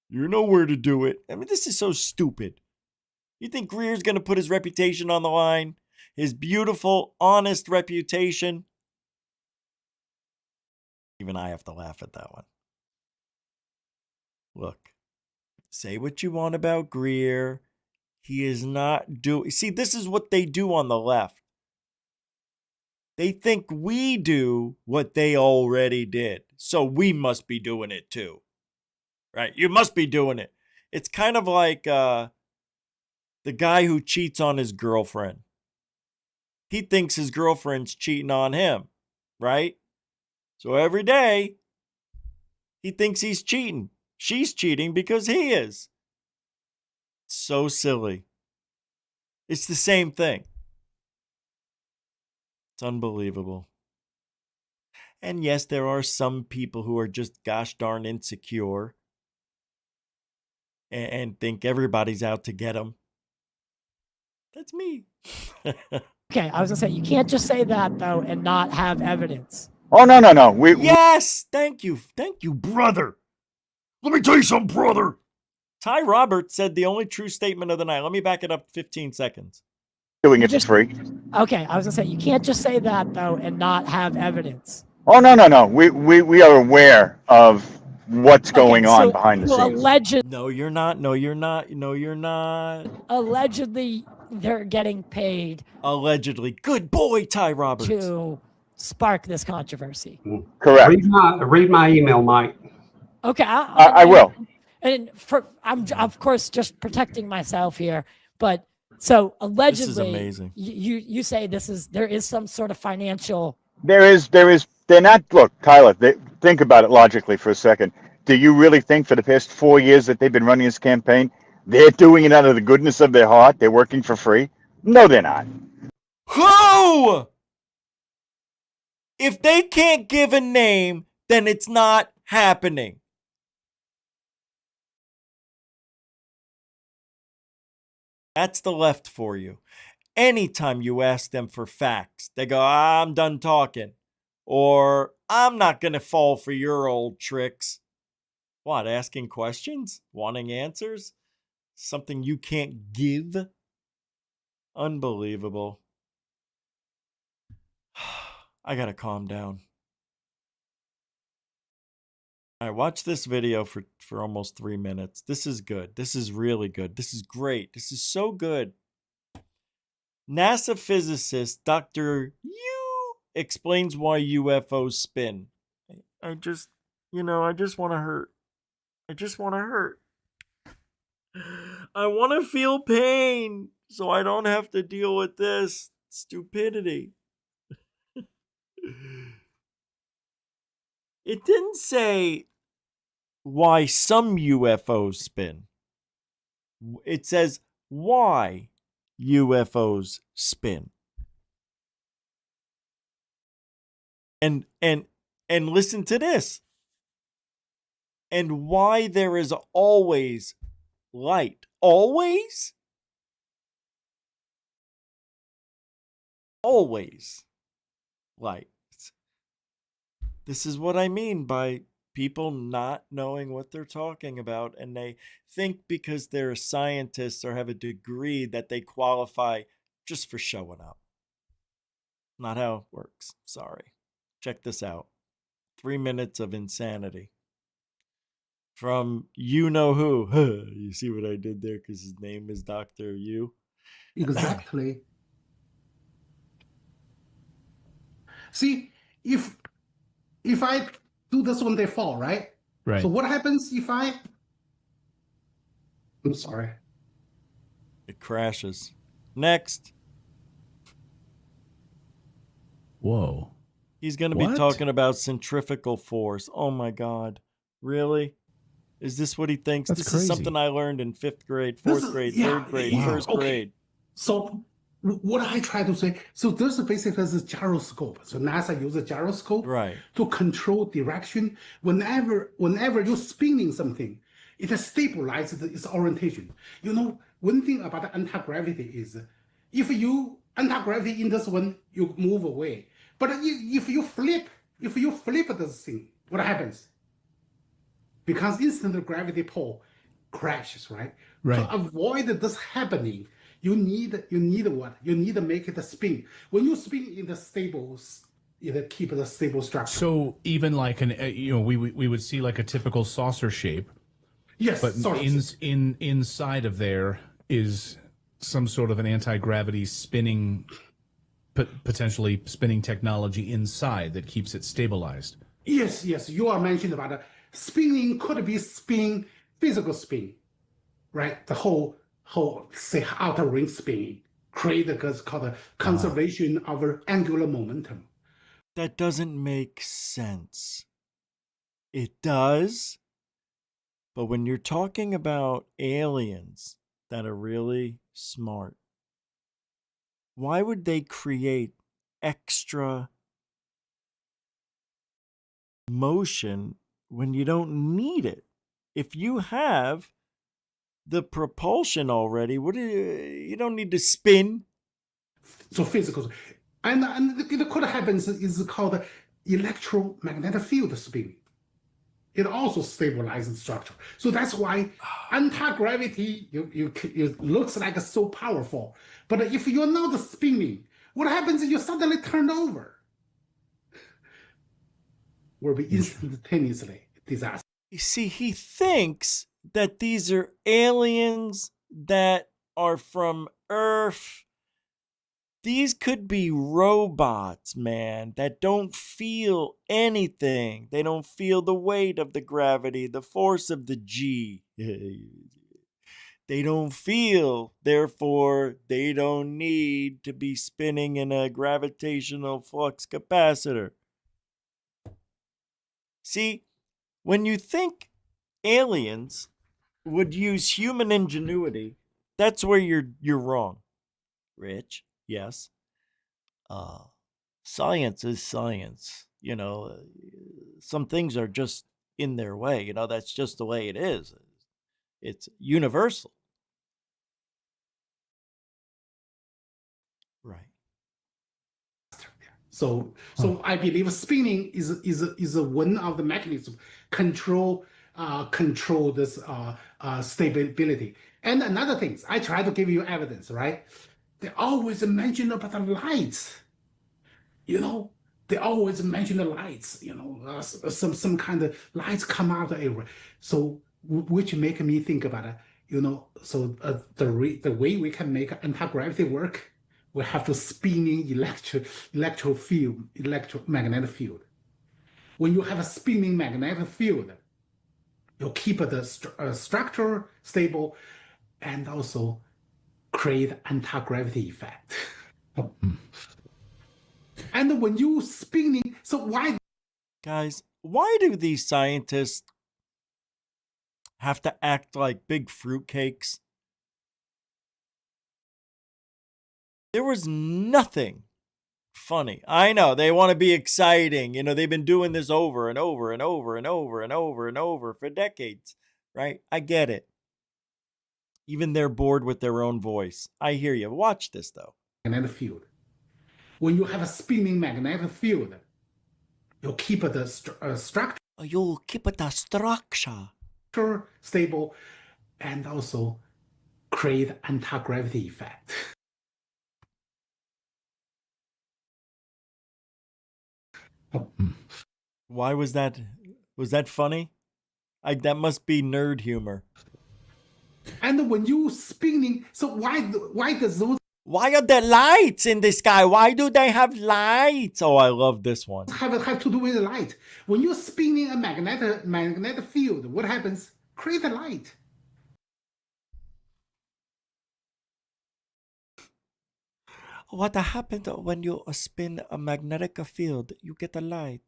You know where to do it. I mean, this is so stupid. You think Greer's going to put his reputation on the line? His beautiful, honest reputation? Even I have to laugh at that one. Look, say what you want about Greer. He is not doing... See, this is what they do on the left. They think we do what they already did. So we must be doing it too. Right? You must be doing it. It's kind of like the guy who cheats on his girlfriend. He thinks his girlfriend's cheating on him. Right? So every day, he thinks he's cheating. She's cheating because he is. So silly. It's the same thing. It's unbelievable. And yes, there are some people who are just gosh darn insecure and think everybody's out to get them. That's me. Okay, I was gonna say you can't just say that though and not have evidence. Oh no. Yes, thank you, brother. Let me tell you something, brother. Ty Roberts said the only true statement of the night. Let me back it up 15 seconds. Doing it for free. Okay, I was gonna say you can't just say that though and not have evidence. Oh no. We are aware of what's going on behind the scenes. No, you're not. No, you're not. No, you're not. Allegedly, they're getting paid. Allegedly. Good boy, Ty Roberts. To spark this controversy. Correct. Read my email, Mike. Okay, I will. And I'm of course just protecting myself here, but so allegedly, this is amazing. You say there is some sort of financial. There is. They're not. Look, Tyler. Think about it logically for a second. Do you really think for the past 4 years that they've been running this campaign, they're doing it out of the goodness of their heart? They're working for free? No, they're not. Who? If they can't give a name, then it's not happening. That's the left for you. Anytime you ask them for facts, they go, I'm done talking. Or, I'm not going to fall for your old tricks. What, asking questions? Wanting answers? Something you can't give? Unbelievable. I got to calm down. All right, watch this video for almost 3 minutes. This is good. This is really good. This is great. This is so good. NASA physicist Dr. Yu explains why UFOs spin. I just want to hurt. I just want to hurt. I want to feel pain so I don't have to deal with this stupidity. It didn't say why some UFOs spin. It says why UFOs spin. And listen to this. And why there is always light. Always? Always light. This is what I mean by people not knowing what they're talking about, and they think because they're scientists or have a degree that they qualify just for showing up. Not how it works. Sorry. Check this out. 3 minutes of insanity. From you know who. You see what I did there? Because his name is Dr. You. Exactly. See, if I do this when they fall, right? Right. So what happens if I'm sorry. It crashes. Next. Whoa. He's going to be talking about centrifugal force. Oh my God. Really? Is this what he thinks? That's this crazy. is something I learned in 5th grade, 4th grade, 3rd grade, 1st grade. So what I try to say, so there's basically this gyroscope. So NASA uses a gyroscope to control direction. Whenever you're spinning something, it stabilizes its orientation. You know, one thing about anti-gravity is if you anti-gravity in this one, you move away. But if you flip this thing, what happens? Because instant gravity pull crashes, right? Right. To avoid this happening, you need what? You need to make it a spin. When you spin in the stables, it keep the stable structure. So even like we would see like a typical saucer shape. Yes, but inside of there is some sort of an anti-gravity spinning, potentially spinning technology inside that keeps it stabilized. Yes, you are mentioning about spinning could be spin, physical spin, right? The whole say outer ring spinning create what's called a conservation of angular momentum. That doesn't make sense. It does, but when you're talking about aliens that are really smart, why would they create extra motion when you don't need it? If you have the propulsion already, you don't need to spin. So physical, and it could happen is called electromagnetic field spinning. It also stabilizes the structure. So that's why anti-gravity it looks like it's so powerful. But if you're not spinning, what happens is you suddenly turn over. Will be instantaneously disaster. You see, he thinks that these are aliens that are from Earth. These could be robots, man, that don't feel anything. They don't feel the weight of the gravity, the force of the G. They don't feel, therefore, they don't need to be spinning in a gravitational flux capacitor. See, when you think aliens would use human ingenuity, that's where you're wrong. Rich, yes. Science is science. Some things are just in their way. That's just the way it is. It's universal. Right. So I believe spinning is one of the mechanisms control this stability. And another thing, I try to give you evidence, right? They always mention about the lights. They always mention the lights. Some kind of lights come out of the area. So which make me think about it. So the way we can make anti-gravity work, we have to spinning electromagnetic field. When you have a spinning magnetic field, you keep the structure stable and also create anti-gravity effect. And when you spinning, so why? Guys, why do these scientists have to act like big fruitcakes? There was nothing funny. I know they want to be exciting. They've been doing this over and over and over and over and over and over for decades, right? I get it. Even they're bored with their own voice. I hear you. Watch this though. Magnetic field. When you have a spinning magnetic field, you keep the structure. You keep the structure stable, and also create anti-gravity effect. Why was that? Was that funny? That must be nerd humor. And when you spinning, so why does those Why are there lights in the sky? Why do they have lights? Oh, I love this one. have to do with the light? When you're spinning a magnetic field, what happens? Create a light. What happened when you spin a magnetic field? You get a light.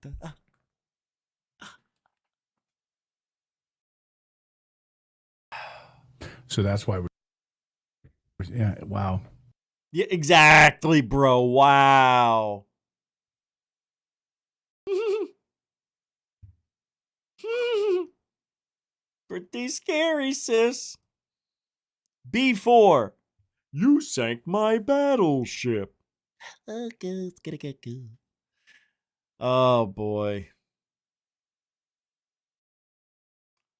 So that's why yeah, wow. Yeah, exactly, bro. Wow. Pretty scary, sis. B4. You sank my battleship. Oh, boy.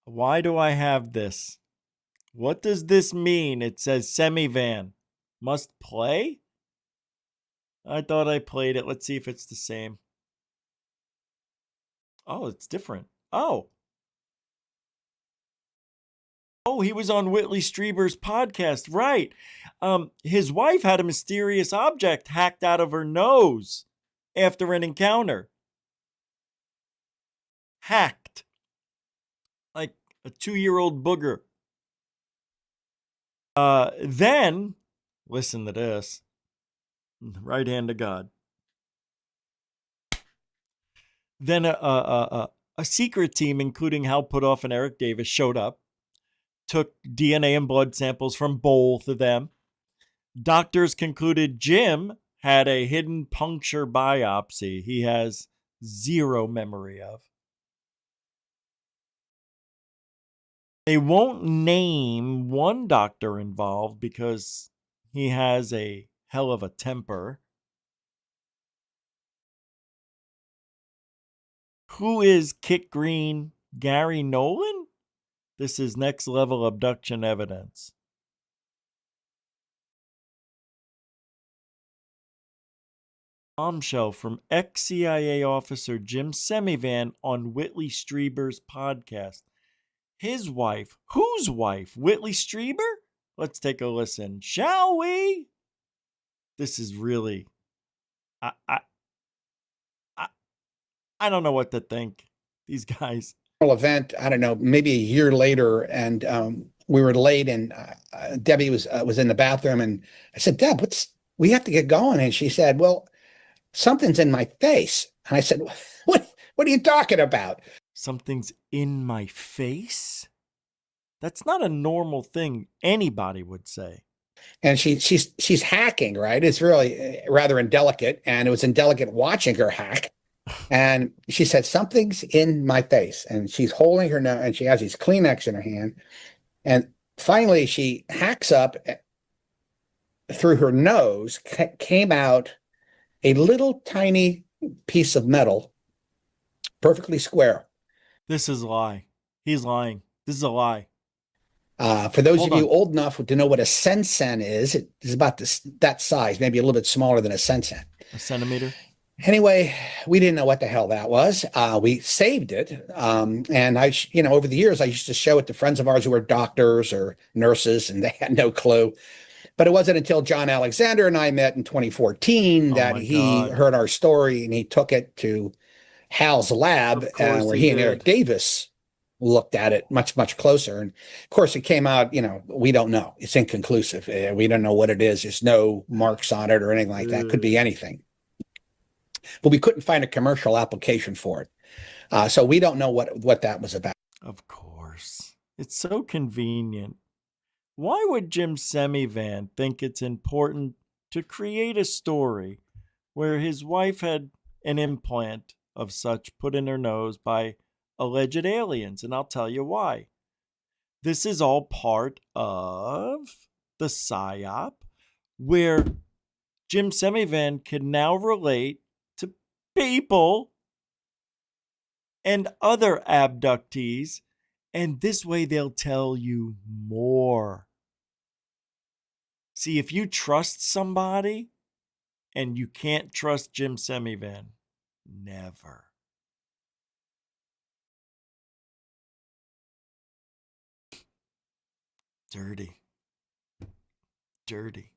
Why do I have this? What does this mean? It says semi-van. Must play? I thought I played it. Let's see if it's the same. Oh, it's different. Oh, he was on Whitley Strieber's podcast. Right. His wife had a mysterious object hacked out of her nose after an encounter. Hacked. Like a 2-year-old booger. Then, listen to this. Right hand of God. Then a secret team, including Hal Puthoff and Eric Davis, showed up, took DNA and blood samples from both of them. Doctors concluded Jim had a hidden puncture biopsy he has zero memory of. They won't name one doctor involved because he has a hell of a temper. Who is Kit Green? Gary Nolan? This is next level abduction evidence. Bombshell from ex-CIA officer Jim Semivan on Whitley Strieber's podcast. His wife. Whose wife? Whitley Strieber? Let's take a listen, shall we? This is really... I don't know what to think. These guys. Event, I don't know, maybe a year later, and we were late, and Debbie was in the bathroom, and I said, Deb, we have to get going. And she said, well, something's in my face. And I said, what are you talking about? Something's in my face? That's not a normal thing anybody would say. And she's hacking, right? It's really rather indelicate, and it was indelicate watching her hack. And she said, something's in my face. And she's holding her nose, and she has these Kleenex in her hand. And finally, she hacks up through her nose, came out a little tiny piece of metal, perfectly square. This is a lie. He's lying. This is a lie. For those of you old enough to know what a sensen is, it is about that size, maybe a little bit smaller than a sensen. A centimeter? Anyway, we didn't know what the hell that was. We saved it. And I, over the years, I used to show it to friends of ours who were doctors or nurses, and they had no clue. But it wasn't until John Alexander and I met in 2014 that he heard our story, and he took it to Hal's lab, where he and Eric Davis looked at it much, much closer. And of course, it came out, we don't know. It's inconclusive. We don't know what it is. There's no marks on it or anything like that. It could be anything. But we couldn't find a commercial application for it. So we don't know what that was about. Of course. It's so convenient. Why would Jim Semivan think it's important to create a story where his wife had an implant of such put in her nose by alleged aliens? And I'll tell you why. This is all part of the PSYOP, where Jim Semivan can now relate to people and other abductees, and this way they'll tell you more. See, if you trust somebody and you can't trust Jim Semivan, never. Dirty. Dirty.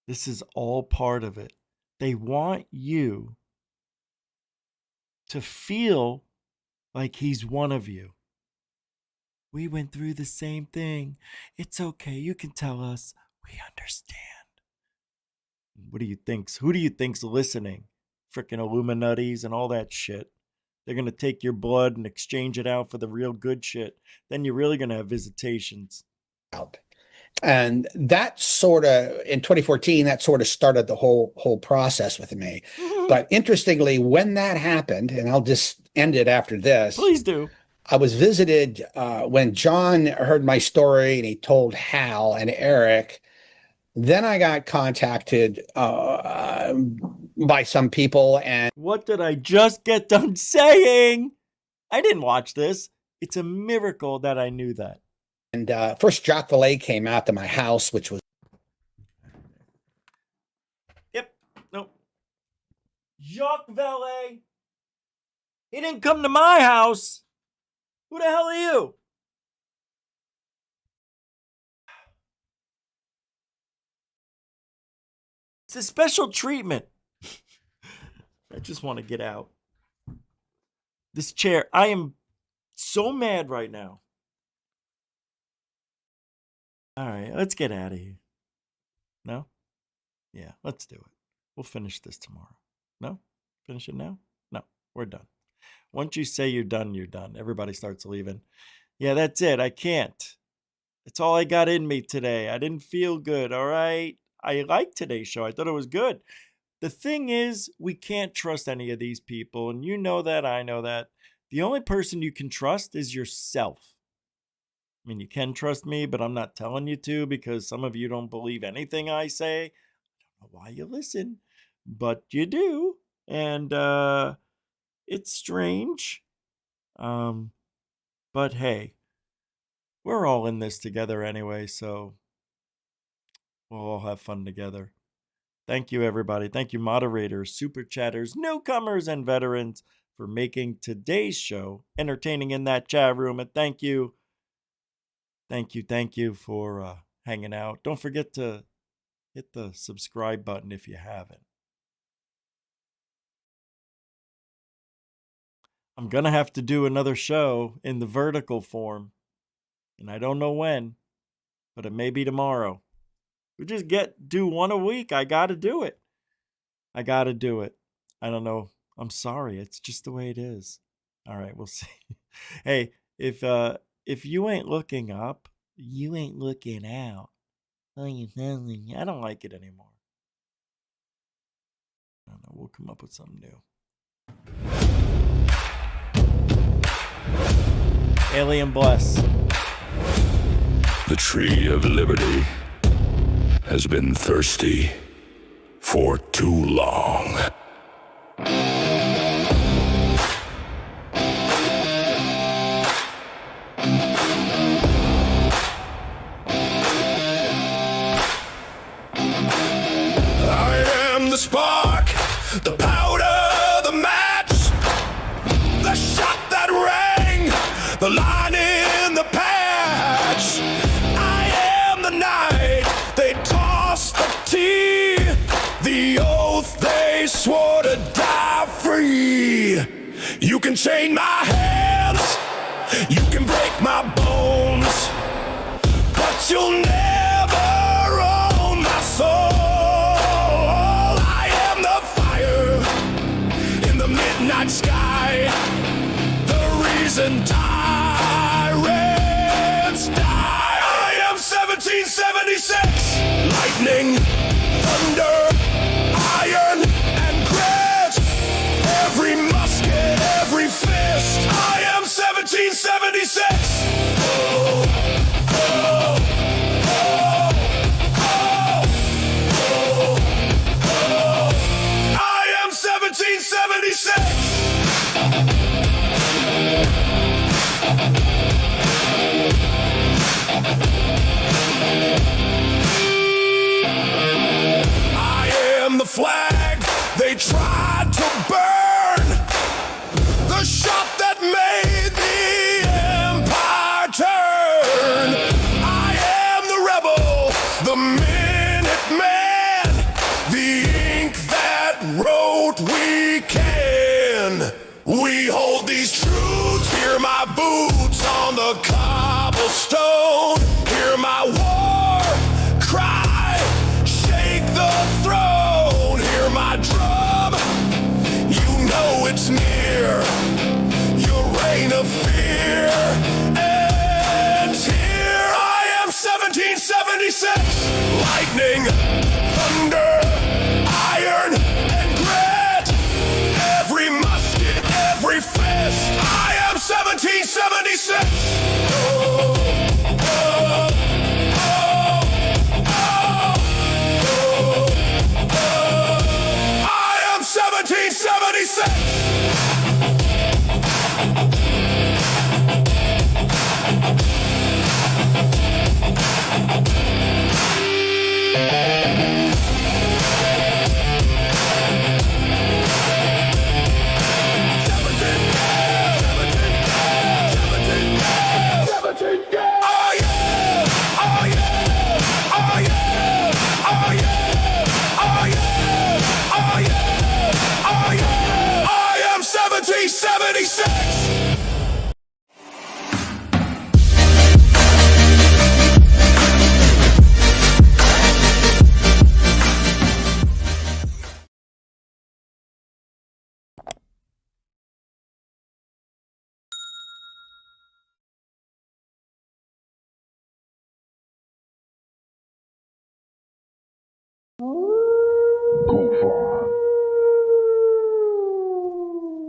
This is all part of it. They want you to feel like he's one of you. We went through the same thing. It's okay. You can tell us. We understand. What do you think? Who do you think's listening? Frickin' Illuminatis and all that shit. They're going to take your blood and exchange it out for the real good shit. Then you're really going to have visitations. And that sort of, in 2014, that sort of started the whole process with me. But interestingly, when that happened, and I'll just end it after this. Please do. I was visited when John heard my story and he told Hal and Eric. Then I got contacted by some people. And what did I just get done saying? I didn't watch this. It's a miracle that I knew that. And first, Jacques Vallée came out to my house, which was. Yep. Nope. Jacques Vallée. He didn't come to my house. Who the hell are you? It's a special treatment. I just want to get out. This chair, I am so mad right now. All right, let's get out of here. No? Yeah, let's do it. We'll finish this tomorrow. No? Finish it now? No, we're done. Once you say you're done, you're done. Everybody starts leaving. Yeah, that's it. I can't. That's all I got in me today. I didn't feel good, all right? I liked today's show. I thought it was good. The thing is, we can't trust any of these people, and you know that, I know that. The only person you can trust is yourself. I mean, you can trust me, but I'm not telling you to because some of you don't believe anything I say. I don't know why you listen, but you do. And it's strange. But hey, we're all in this together anyway, so we'll all have fun together. Thank you, everybody. Thank you, moderators, super chatters, newcomers, and veterans for making today's show entertaining in that chat room. And thank you for hanging out. Don't forget to hit the subscribe button if you haven't. I'm going to have to do another show in the vertical form. And I don't know when, but it may be tomorrow. We just do one a week. I got to do it. I don't know. I'm sorry. It's just the way it is. All right, we'll see. Hey, if you ain't looking up, you ain't looking out. I don't like it anymore. I don't know. We'll come up with something new. Alien bless. The tree of liberty has been thirsty for too long. I am the spark, the powder, the match, the shot that rang, the line in the patch. I am the night they tossed the tea, the oath they swore to die free. You can chain my hands, you can break my bones, but you'll never own my soul. I am the fire in the midnight sky, the reason tyrants die. I am 1776, lightning, thunder, iron, and grit. Every musket, every fist. I am 1776. Oh, oh, oh, oh, oh. I am 1776. I am the flag they tried to burn, the shot that made the empire boots on the cobblestone. Hear my war